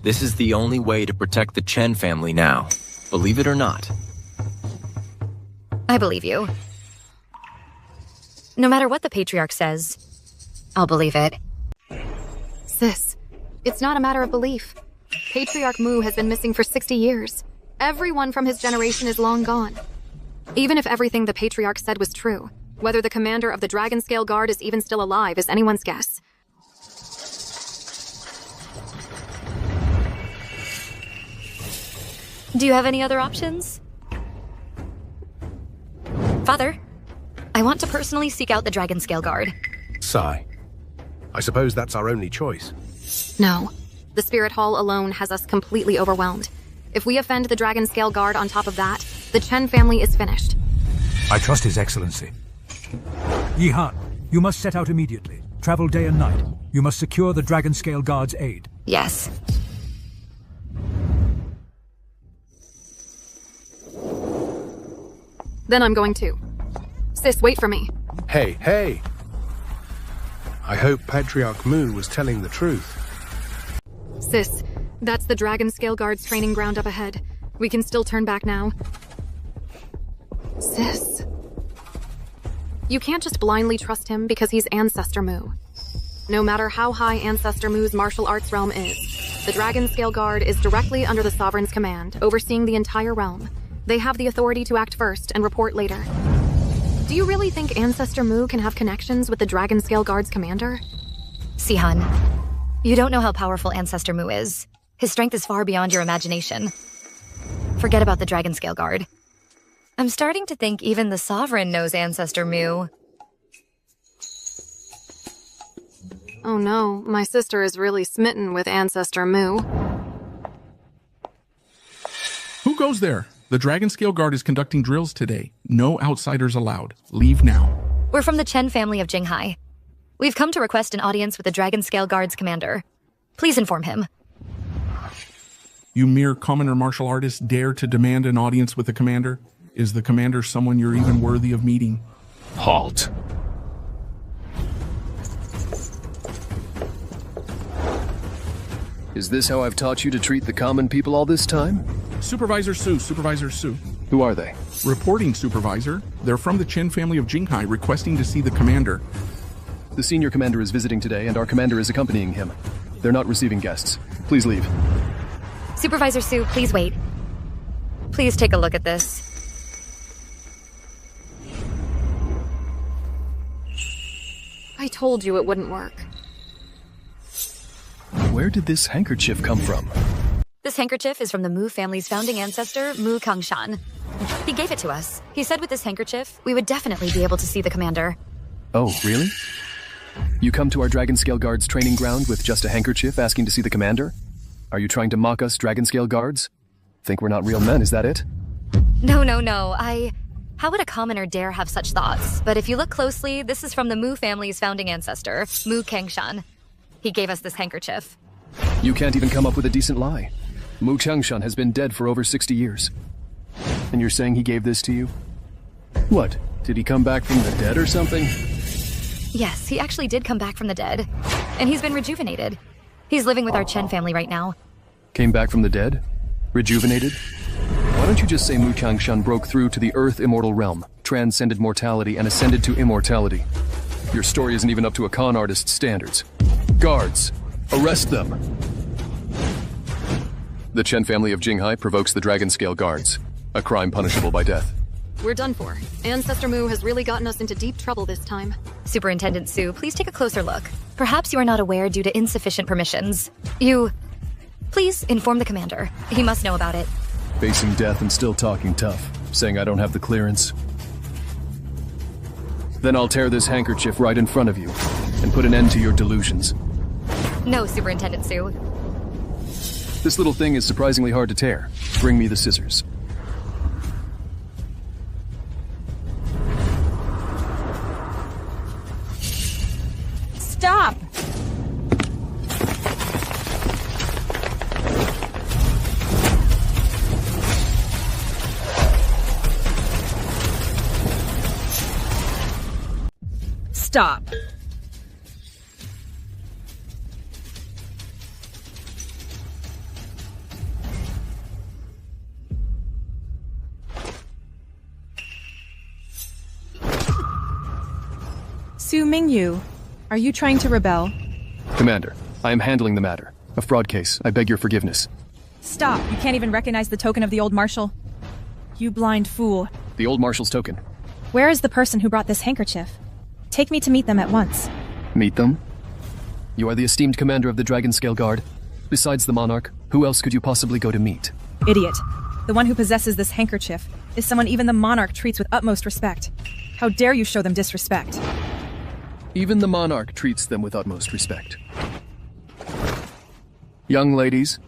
This is the only way to protect the Chen family now. Believe it or not. I believe you. No matter what the Patriarch says, I'll believe it. Sis, it's not a matter of belief. Patriarch Mu has been missing for 60 years. Everyone from his generation is long gone. Even if everything the Patriarch said was true, whether the commander of the Dragon Scale Guard is even still alive is anyone's guess. Do you have any other options? Father, I want to personally seek out the Dragon Scale Guard. Sigh. I suppose that's our only choice. No. The Spirit Hall alone has us completely overwhelmed. If we offend the Dragon Scale Guard on top of that, the Chen family is finished. I trust His Excellency. Yihan, you must set out immediately. Travel day and night. You must secure the Dragon Scale Guard's aid. Yes. Then I'm going too. Sis, wait for me. Hey! I hope Patriarch Mu was telling the truth. Sis, that's the Dragon Scale Guard's training ground up ahead. We can still turn back now. Sis. You can't just blindly trust him because he's Ancestor Mu. No matter how high Ancestor Mu's martial arts realm is, the Dragon Scale Guard is directly under the Sovereign's command, overseeing the entire realm. They have the authority to act first and report later. Do you really think Ancestor Mu can have connections with the Dragonscale Guard's commander? Sihan, you don't know how powerful Ancestor Mu is. His strength is far beyond your imagination. Forget about the Dragonscale Guard. I'm starting to think even the Sovereign knows Ancestor Mu. Oh no, my sister is really smitten with Ancestor Mu. Who goes there? The Dragonscale Guard is conducting drills today. No outsiders allowed. Leave now. We're from the Chen family of Jinghai. We've come to request an audience with the Dragonscale Guard's commander. Please inform him. You mere commoner martial artists dare to demand an audience with the commander? Is the commander someone you're even worthy of meeting? Halt. Is this how I've taught you to treat the common people all this time? Supervisor Su. Who are they? Reporting, Supervisor. They're from the Chen family of Jinghai requesting to see the commander. The senior commander is visiting today, and our commander is accompanying him. They're not receiving guests. Please leave. Supervisor Su, please wait. Please take a look at this. I told you it wouldn't work. Where did this handkerchief come from? This handkerchief is from the Mu family's founding ancestor, Mu Kangshan. He gave it to us. He said with this handkerchief, we would definitely be able to see the commander. Oh, really? You come to our Dragonscale Guards training ground with just a handkerchief asking to see the commander? Are you trying to mock us, Dragonscale Guards? Think we're not real men, is that it? No. How would a commoner dare have such thoughts? But if you look closely, this is from the Mu family's founding ancestor, Mu Kangshan. He gave us this handkerchief. You can't even come up with a decent lie. Mu Changshan has been dead for over 60 years. And you're saying he gave this to you? What? Did he come back from the dead or something? Yes, he actually did come back from the dead. And he's been rejuvenated. He's living with our Chen family right now. Came back from the dead? Rejuvenated? Why don't you just say Mu Changshan broke through to the Earth Immortal Realm, transcended mortality, and ascended to immortality? Your story isn't even up to a con artist's standards. Guards, arrest them! The Chen family of Jinghai provokes the Dragonscale Guards, a crime punishable by death. We're done for. Ancestor Mu has really gotten us into deep trouble this time. Superintendent Su, please take a closer look. Perhaps you are not aware due to insufficient permissions. Please inform the commander. He must know about it. Facing death and still talking tough, saying I don't have the clearance. Then I'll tear this handkerchief right in front of you and put an end to your delusions. No, Superintendent Su. This little thing is surprisingly hard to tear. Bring me the scissors. Stop! Stop. Su Mingyu, are you trying to rebel? Commander, I am handling the matter. A fraud case. I beg your forgiveness. Stop. You can't even recognize the token of the old marshal. You blind fool. The old marshal's token. Where is the person who brought this handkerchief? Take me to meet them at once. Meet them? You are the esteemed commander of the Dragonscale Guard. Besides the monarch, who else could you possibly go to meet? Idiot. The one who possesses this handkerchief is someone even the monarch treats with utmost respect. How dare you show them disrespect? Even the monarch treats them with utmost respect. Young ladies,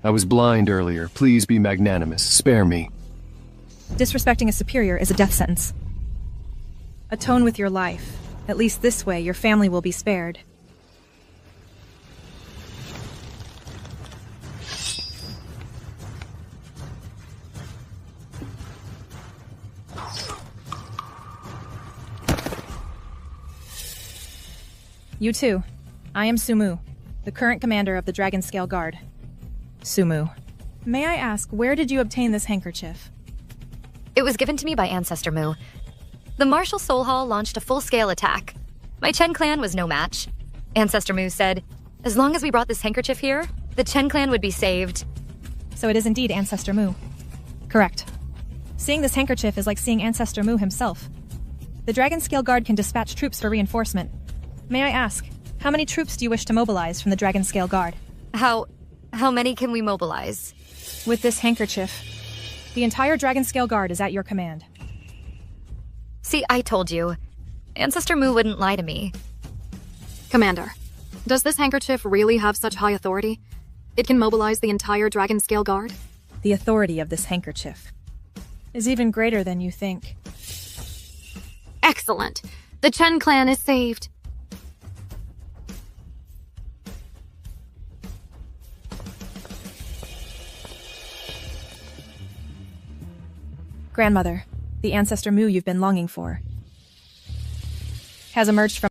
I was blind earlier. Please be magnanimous. Spare me. Disrespecting a superior is a death sentence. Atone with your life. At least this way, your family will be spared. You too. I am Sumu, the current commander of the Dragonscale Guard. Sumu. May I ask, where did you obtain this handkerchief? It was given to me by Ancestor Mu. The Martial Soul Hall launched a full-scale attack. My Chen clan was no match. Ancestor Mu said, as long as we brought this handkerchief here, the Chen clan would be saved. So it is indeed Ancestor Mu. Correct. Seeing this handkerchief is like seeing Ancestor Mu himself. The Dragon Scale Guard can dispatch troops for reinforcement. May I ask, how many troops do you wish to mobilize from the Dragon Scale Guard? How many can we mobilize? With this handkerchief, the entire Dragon Scale Guard is at your command. See, I told you. Ancestor Mu wouldn't lie to me. Commander, does this handkerchief really have such high authority? It can mobilize the entire Dragon Scale Guard? The authority of this handkerchief is even greater than you think. Excellent. The Chen clan is saved. Grandmother, the Ancestor Mu you've been longing for, has emerged from...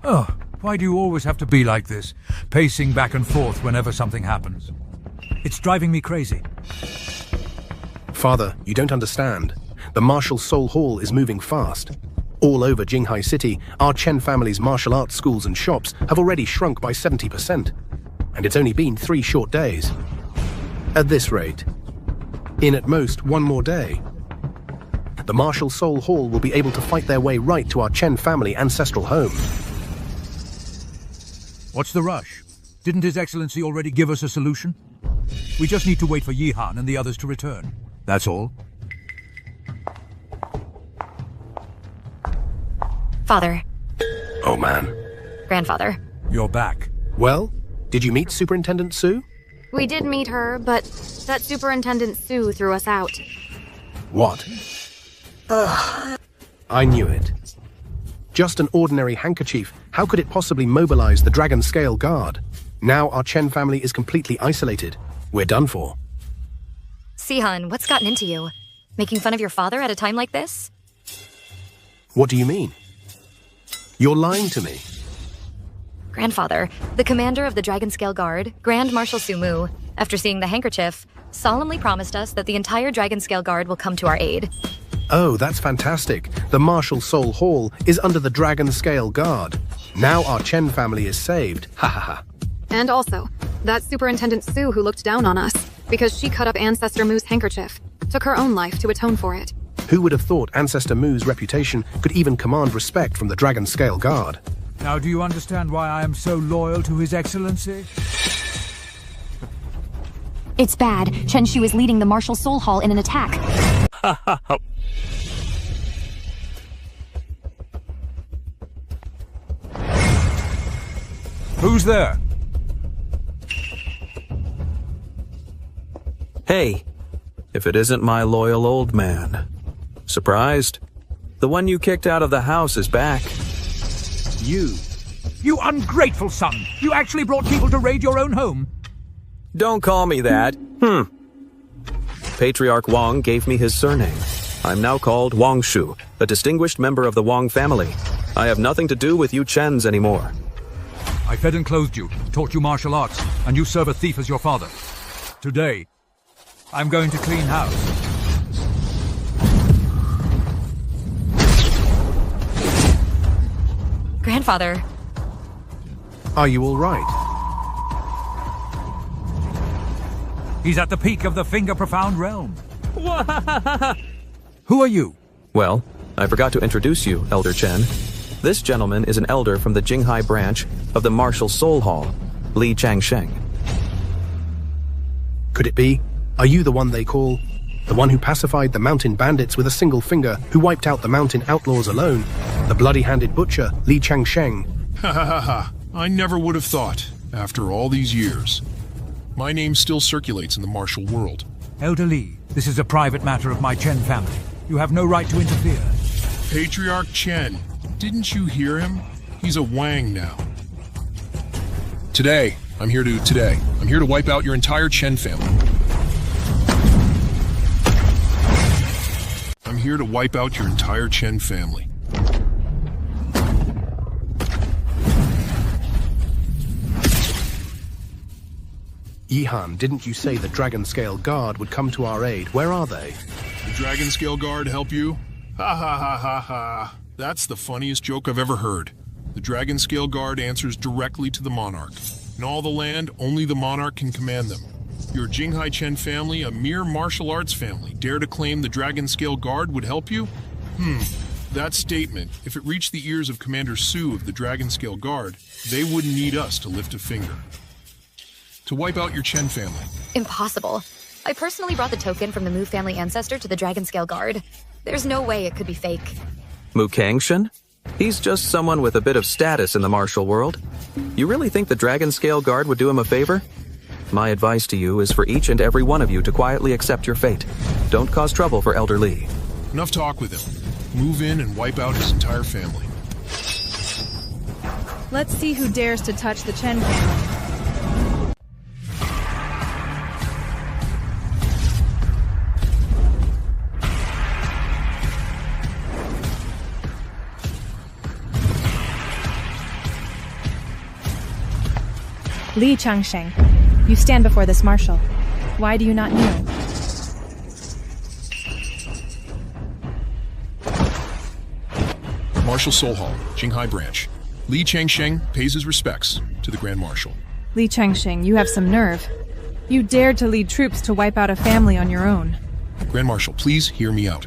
Oh, why do you always have to be like this, pacing back and forth whenever something happens? It's driving me crazy. Father, you don't understand. The Martial Soul Hall is moving fast. All over Jinghai City, our Chen family's martial arts schools and shops have already shrunk by 70%. And it's only been 3 short days. At this rate, in at most 1 more day, the Martial Soul Hall will be able to fight their way right to our Chen family ancestral home. What's the rush? Didn't His Excellency already give us a solution? We just need to wait for Yihan and the others to return. That's all. Father. Oh man. Grandfather. You're back. Well, did you meet Superintendent Su? We did meet her, but that Superintendent Su threw us out. What? I knew it. Just an ordinary handkerchief, how could it possibly mobilize the Dragon Scale Guard? Now our Chen family is completely isolated. We're done for. Sihan, what's gotten into you? Making fun of your father at a time like this? What do you mean? You're lying to me. Grandfather, the commander of the Dragon Scale Guard, Grand Marshal Sumu, after seeing the handkerchief, solemnly promised us that the entire Dragon Scale Guard will come to our aid. Oh, that's fantastic. The Martial Soul Hall is under the Dragon Scale Guard. Now our Chen family is saved. Ha ha ha. And also, that Superintendent Su who looked down on us because she cut up Ancestor Mu's handkerchief, took her own life to atone for it. Who would have thought Ancestor Mu's reputation could even command respect from the Dragon Scale Guard? Now do you understand why I am so loyal to His Excellency? It's bad. Chen Shu is leading the Martial Soul Hall in an attack. Who's there? Hey, if it isn't my loyal old man. Surprised? The one you kicked out of the house is back. You ungrateful son! You actually brought people to raid your own home? Don't call me that. Patriarch Wang gave me his surname. I'm now called Wang Shu, a distinguished member of the Wang family. I have nothing to do with you Chens anymore. I fed and clothed you, taught you martial arts, and you serve a thief as your father. Today, I'm going to clean house. Grandfather. Are you all right? He's at the peak of the finger-profound realm. Who are you? Well, I forgot to introduce you, Elder Chen. This gentleman is an elder from the Jinghai branch of the Martial Soul Hall, Li Changsheng. Could it be? Are you the one they call? The one who pacified the mountain bandits with a single finger, who wiped out the mountain outlaws alone? The bloody-handed butcher, Li Changsheng. Ha ha ha ha. I never would have thought, after all these years. My name still circulates in the martial world. Elder Li, this is a private matter of my Chen family. You have no right to interfere. Patriarch Chen. Didn't you hear him? He's a Wang now. Today, I'm here to wipe out your entire Chen family. I'm here to wipe out your entire Chen family. Yihan, didn't you say the Dragon Scale Guard would come to our aid? Where are they? The Dragon Scale Guard help you? Ha ha ha ha ha. That's the funniest joke I've ever heard. The Dragon Scale Guard answers directly to the monarch. In all the land, only the monarch can command them. Your Jinghai Chen family, a mere martial arts family, dare to claim the Dragon Scale Guard would help you? That statement, if it reached the ears of Commander Su of the Dragon Scale Guard, they wouldn't need us to lift a finger. To wipe out your Chen family. Impossible. I personally brought the token from the Mu family ancestor to the Dragon Scale Guard. There's no way it could be fake. Mu Kangshan? He's just someone with a bit of status in the martial world. You really think the Dragon Scale Guard would do him a favor? My advice to you is for each and every one of you to quietly accept your fate. Don't cause trouble for Elder Li. Enough talk with him. Move in and wipe out his entire family. Let's see who dares to touch the Chen family. Li Changsheng, you stand before this marshal. Why do you not kneel? Marshal Soul Hall, Jinghai Branch. Li Changsheng pays his respects to the Grand Marshal. Li Changsheng, you have some nerve. You dared to lead troops to wipe out a family on your own. Grand Marshal, please hear me out.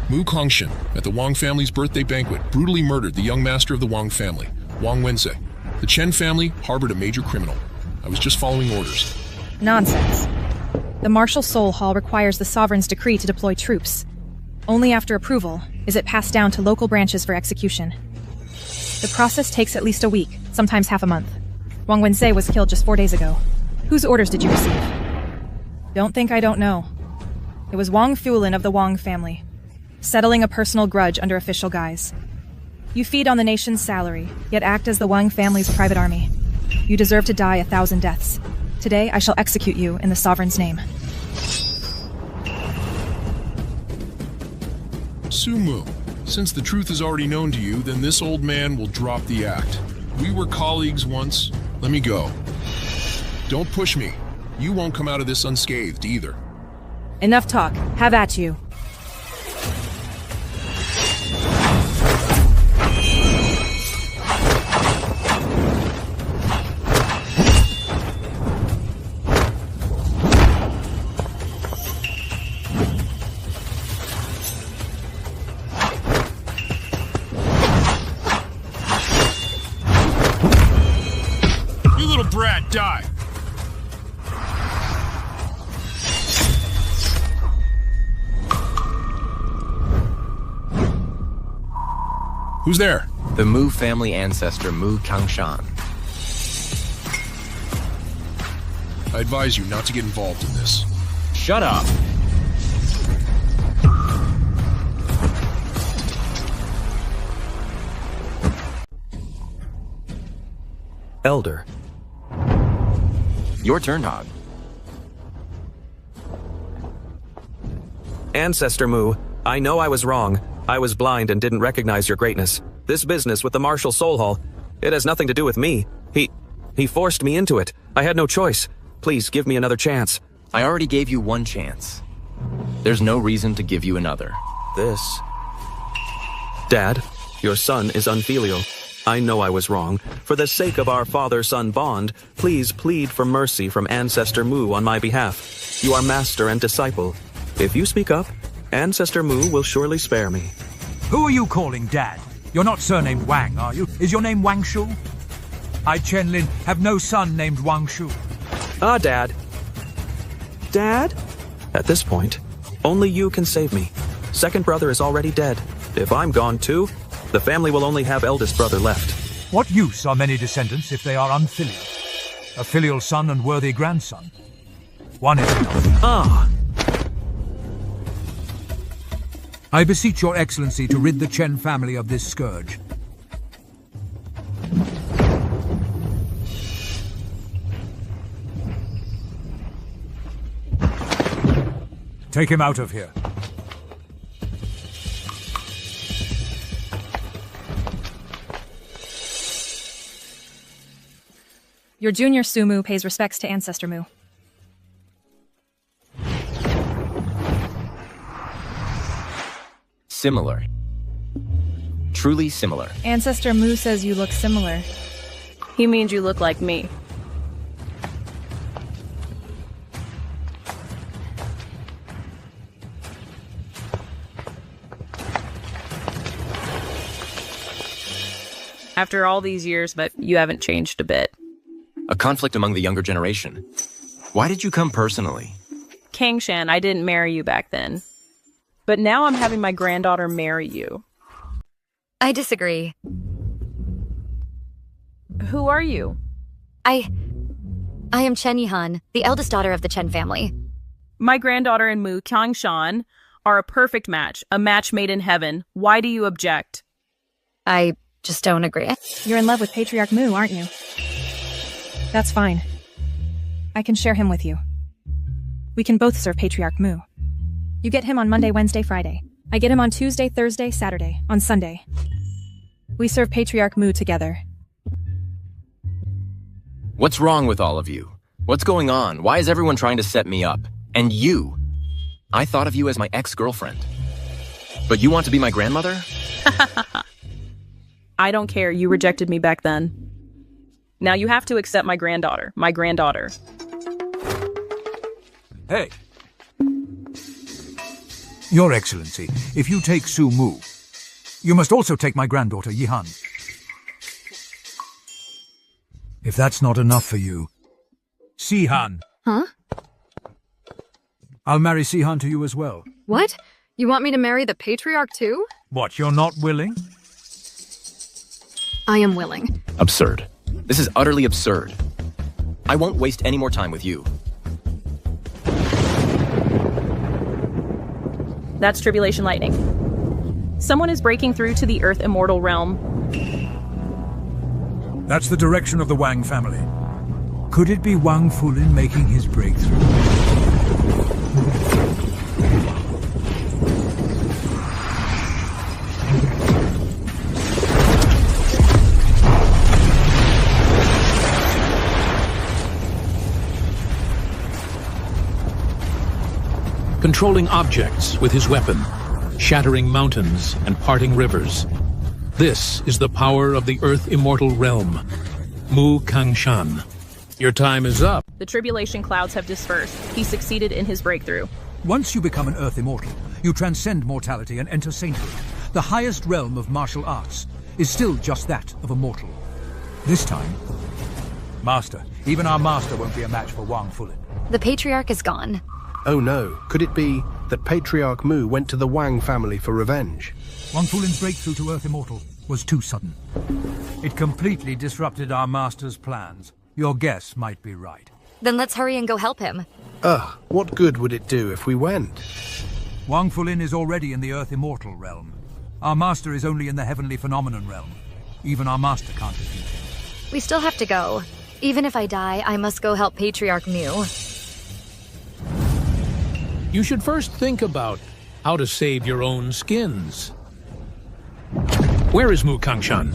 Mu Kongshan, at the Wang family's birthday banquet, brutally murdered the young master of the Wang family, Wang Wenze. The Chen family harbored a major criminal. I was just following orders. Nonsense. The Marshal Soul Hall requires the Sovereign's decree to deploy troops. Only after approval is it passed down to local branches for execution. The process takes at least a week, sometimes half a month. Wang Wenze was killed just 4 days ago. Whose orders did you receive? Don't think I don't know. It was Wang Fulin of the Wang family, settling a personal grudge under official guise. You feed on the nation's salary, yet act as the Wang family's private army. You deserve to die 1,000 deaths. Today, I shall execute you in the Sovereign's name. Sumu, since the truth is already known to you, then this old man will drop the act. We were colleagues once. Let me go. Don't push me. You won't come out of this unscathed either. Enough talk. Have at you. Brat, die! Who's there? The Mu family ancestor, Mu Kangshan. I advise you not to get involved in this. Shut up! Elder. Your turn, Hog. Ancestor Mu, I know I was wrong. I was blind and didn't recognize your greatness. This business with the Marshal Soul Hall, it has nothing to do with me. He forced me into it. I had no choice. Please give me another chance. I already gave you one chance. There's no reason to give you another. This... Dad, your son is unfilial. I know I was wrong. For the sake of our father-son bond, please plead for mercy from Ancestor Mu on my behalf. You are master and disciple. If you speak up, Ancestor Mu will surely spare me. Who are you calling Dad? You're not surnamed Wang, are you? Is your name Wang Shu? I, Chen Lin, have no son named Wang Shu. Ah, Dad. Dad? At this point, only you can save me. Second brother is already dead. If I'm gone too, the family will only have eldest brother left. What use are many descendants if they are unfilial? A filial son and worthy grandson. One is enough. Ah. I beseech your excellency to rid the Chen family of this scourge. Take him out of here. Your junior Sumu pays respects to Ancestor Mu. Similar. Truly similar. Ancestor Mu says you look similar. He means you look like me. after all these years, but you haven't changed a bit. A conflict among the younger generation. Why did you come personally? King Shan, I didn't marry you back then. But now I'm having my granddaughter marry you. I disagree. Who are you? I am Chen Yihan, the eldest daughter of the Chen family. My granddaughter and Mu Qiangshan are a perfect match, a match made in heaven. Why do you object? I just don't agree. You're in love with Patriarch Mu, aren't you? That's fine. I can share him with you. We can both serve Patriarch Mu. You get him on Monday, Wednesday, Friday. I get him on Tuesday, Thursday, Saturday, on Sunday. We serve Patriarch Mu together. What's wrong with all of you? What's going on? Why is everyone trying to set me up? And you? I thought of you as my ex-girlfriend. But you want to be my grandmother? I don't care. You rejected me back then. Now you have to accept my granddaughter. My granddaughter. Hey. Your Excellency, if you take Su Mu, you must also take my granddaughter, Yihan. If that's not enough for you, Sihan. Huh? I'll marry Sihan to you as well. What? You want me to marry the Patriarch too? What, you're not willing? I am willing. Absurd. This is utterly absurd. I won't waste any more time with you. That's Tribulation Lightning. Someone is breaking through to the Earth Immortal Realm. That's the direction of the Wang family. Could it be Wang Fulin making his breakthrough? Controlling objects with his weapon, shattering mountains and parting rivers. This is the power of the Earth Immortal Realm. Mu Qiangshan. Your time is up. The tribulation clouds have dispersed. He succeeded in his breakthrough. Once you become an Earth Immortal, you transcend mortality and enter sainthood. The highest realm of martial arts is still just that of a mortal. This time, Master. Even our Master won't be a match for Wang Fulin. The Patriarch is gone. Oh no, could it be that Patriarch Mu went to the Wang family for revenge? Wang Fulin's breakthrough to Earth Immortal was too sudden. It completely disrupted our Master's plans. Your guess might be right. Then let's hurry and go help him. Ugh, what good would it do if we went? Wang Fulin is already in the Earth Immortal Realm. Our Master is only in the Heavenly Phenomenon Realm. Even our Master can't defeat him. We still have to go. Even if I die, I must go help Patriarch Mu. You should first think about how to save your own skins. Where is Mu Qiangshan?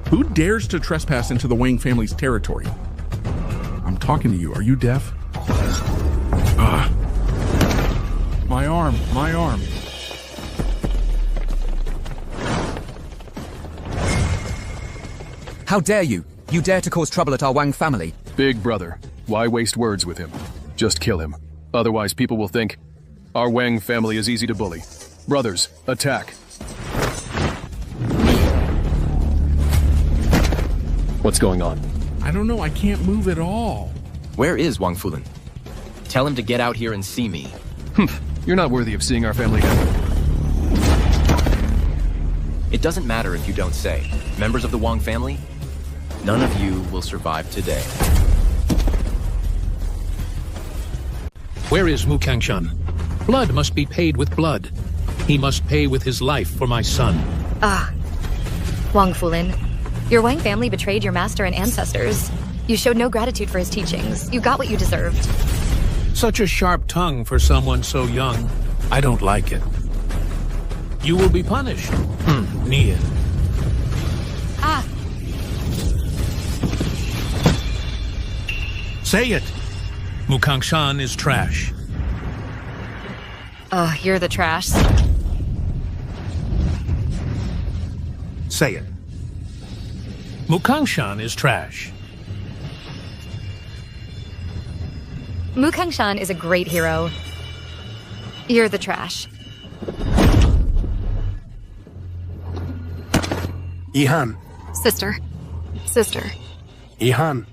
Who dares to trespass into the Wang family's territory? I'm talking to you. Are you deaf? My arm, my arm. How dare you? You dare to cause trouble at our Wang family? Big brother, why waste words with him? Just kill him. Otherwise people will think our Wang family is easy to bully. Brothers, attack. What's going on? I don't know, I can't move at all. Where is Wang Fulin? Tell him to get out here and see me. You're not worthy of seeing our family happen. It doesn't matter if you don't say. Members of the Wang family, none of you will survive today. Where is Mu Qiangshan? Blood must be paid with blood. He must pay with his life for my son. Wang Fulin. Your Wang family betrayed your master and ancestors. You showed no gratitude for his teachings. You got what you deserved. Such a sharp tongue for someone so young. I don't like it. You will be punished. Nian. Say it. Mu Qiangshan is trash. You're the trash. Say it. Mu Qiangshan is trash. Mu Qiangshan is a great hero. You're the trash. Ihan. Sister. Sister. Ihan.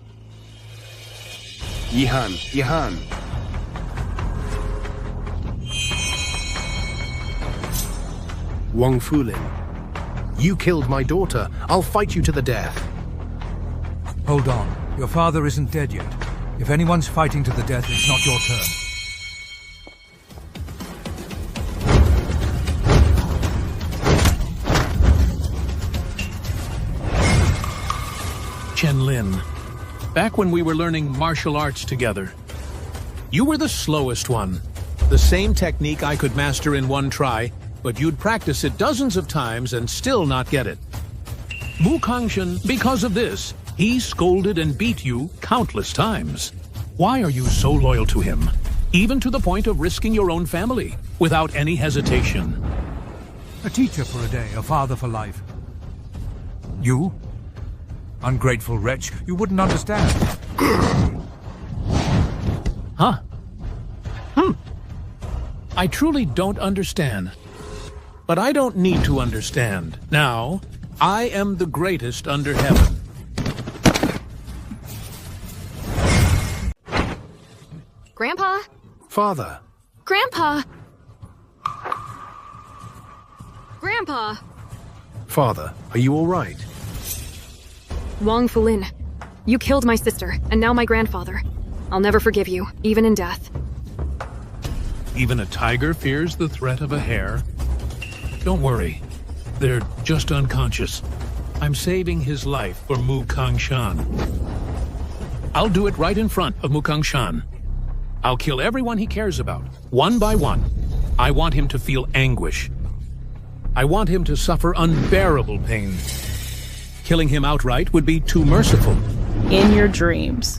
Ihan. Ihan. Wang Fulin. You killed my daughter. I'll fight you to the death. Hold on. Your father isn't dead yet. If anyone's fighting to the death, it's not your turn. Chen Lin, back when we were learning martial arts together, you were the slowest one. The same technique I could master in one try, but you'd practice it dozens of times and still not get it. Mu Kangshan, because of this, he scolded and beat you countless times. Why are you so loyal to him, even to the point of risking your own family, without any hesitation? A teacher for a day, a father for life. You? Ungrateful wretch, you wouldn't understand. Huh? I truly don't understand. But I don't need to understand. Now, I am the greatest under heaven. Grandpa? Father. Grandpa! Grandpa! Father, are you all right? Wang Fulin, you killed my sister, and now my grandfather. I'll never forgive you, even in death. Even a tiger fears the threat of a hare. Don't worry. They're just unconscious. I'm saving his life for Mu Kangshan. I'll do it right in front of Mu Kangshan. I'll kill everyone he cares about, one by one. I want him to feel anguish. I want him to suffer unbearable pain. Killing him outright would be too merciful. In your dreams.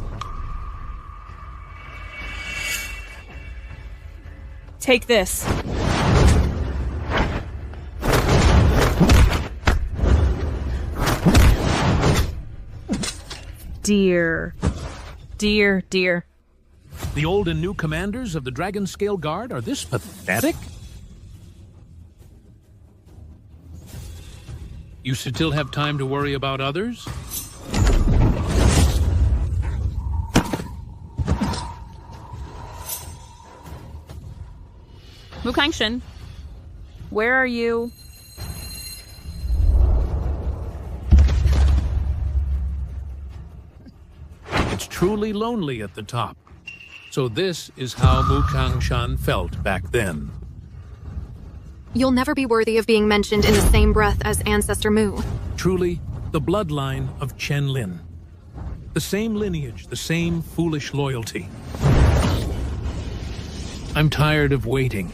Take this. Dear. Dear, dear. The old and new commanders of the Dragon Scale Guard are this pathetic? You still have time to worry about others? Mu Kangshan, where are you? It's truly lonely at the top. So this is how Mu Kangshan felt back then. You'll never be worthy of being mentioned in the same breath as Ancestor Mu. Truly, the bloodline of Chen Lin. The same lineage, the same foolish loyalty. I'm tired of waiting.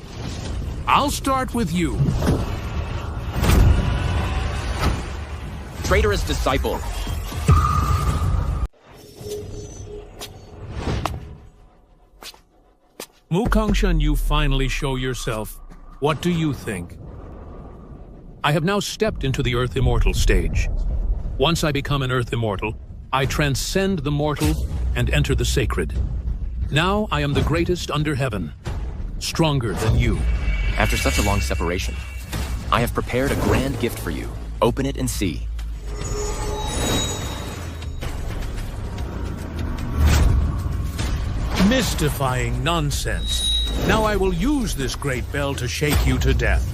I'll start with you. Traitorous disciple. Mu Kangshan, you finally show yourself. What do you think? I have now stepped into the Earth Immortal stage. Once I become an Earth Immortal, I transcend the mortal and enter the sacred. Now I am the greatest under heaven, stronger than you. After such a long separation, I have prepared a grand gift for you. Open it and see. Mystifying nonsense. Now I will use this great bell to shake you to death.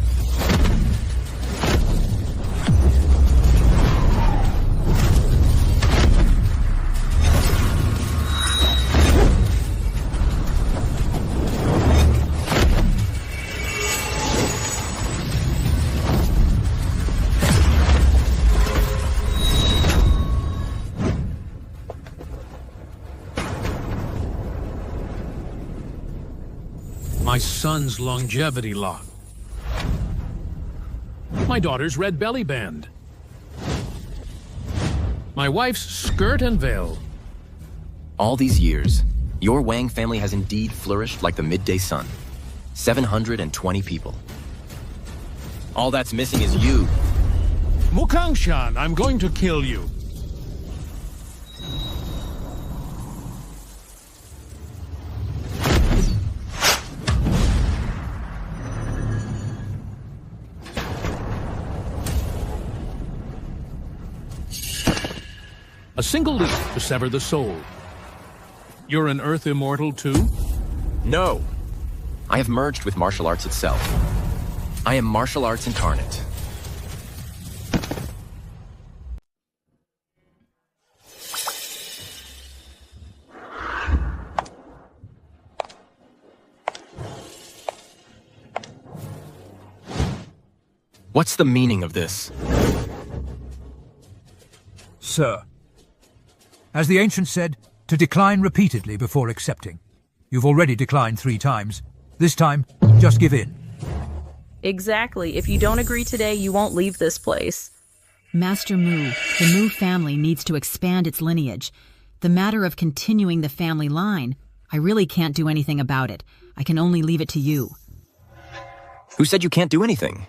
My son's longevity lock. My daughter's red belly band. My wife's skirt and veil. All these years, your Wang family has indeed flourished like the midday sun. 720 people. All that's missing is you. Mu Kangshan, I'm going to kill you. A single leaf to sever the soul. You're an Earth Immortal too? No. I have merged with martial arts itself. I am martial arts incarnate. What's the meaning of this? Sir, as the ancient said, to decline repeatedly before accepting. You've already declined 3 times. This time, just give in. Exactly. If you don't agree today, you won't leave this place. Master Mu, the Mu family needs to expand its lineage. The matter of continuing the family line, I really can't do anything about it. I can only leave it to you. Who said you can't do anything?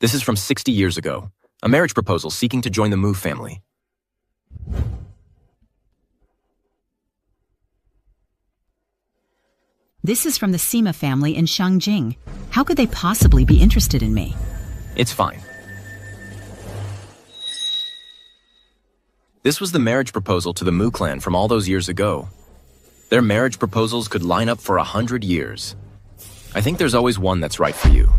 This is from 60 years ago. A marriage proposal seeking to join the Mu family. This is from the Sima family in Shangjing. How could they possibly be interested in me? It's fine. This was the marriage proposal to the Mu clan from all those years ago. Their marriage proposals could line up for 100 years. I think there's always one that's right for you.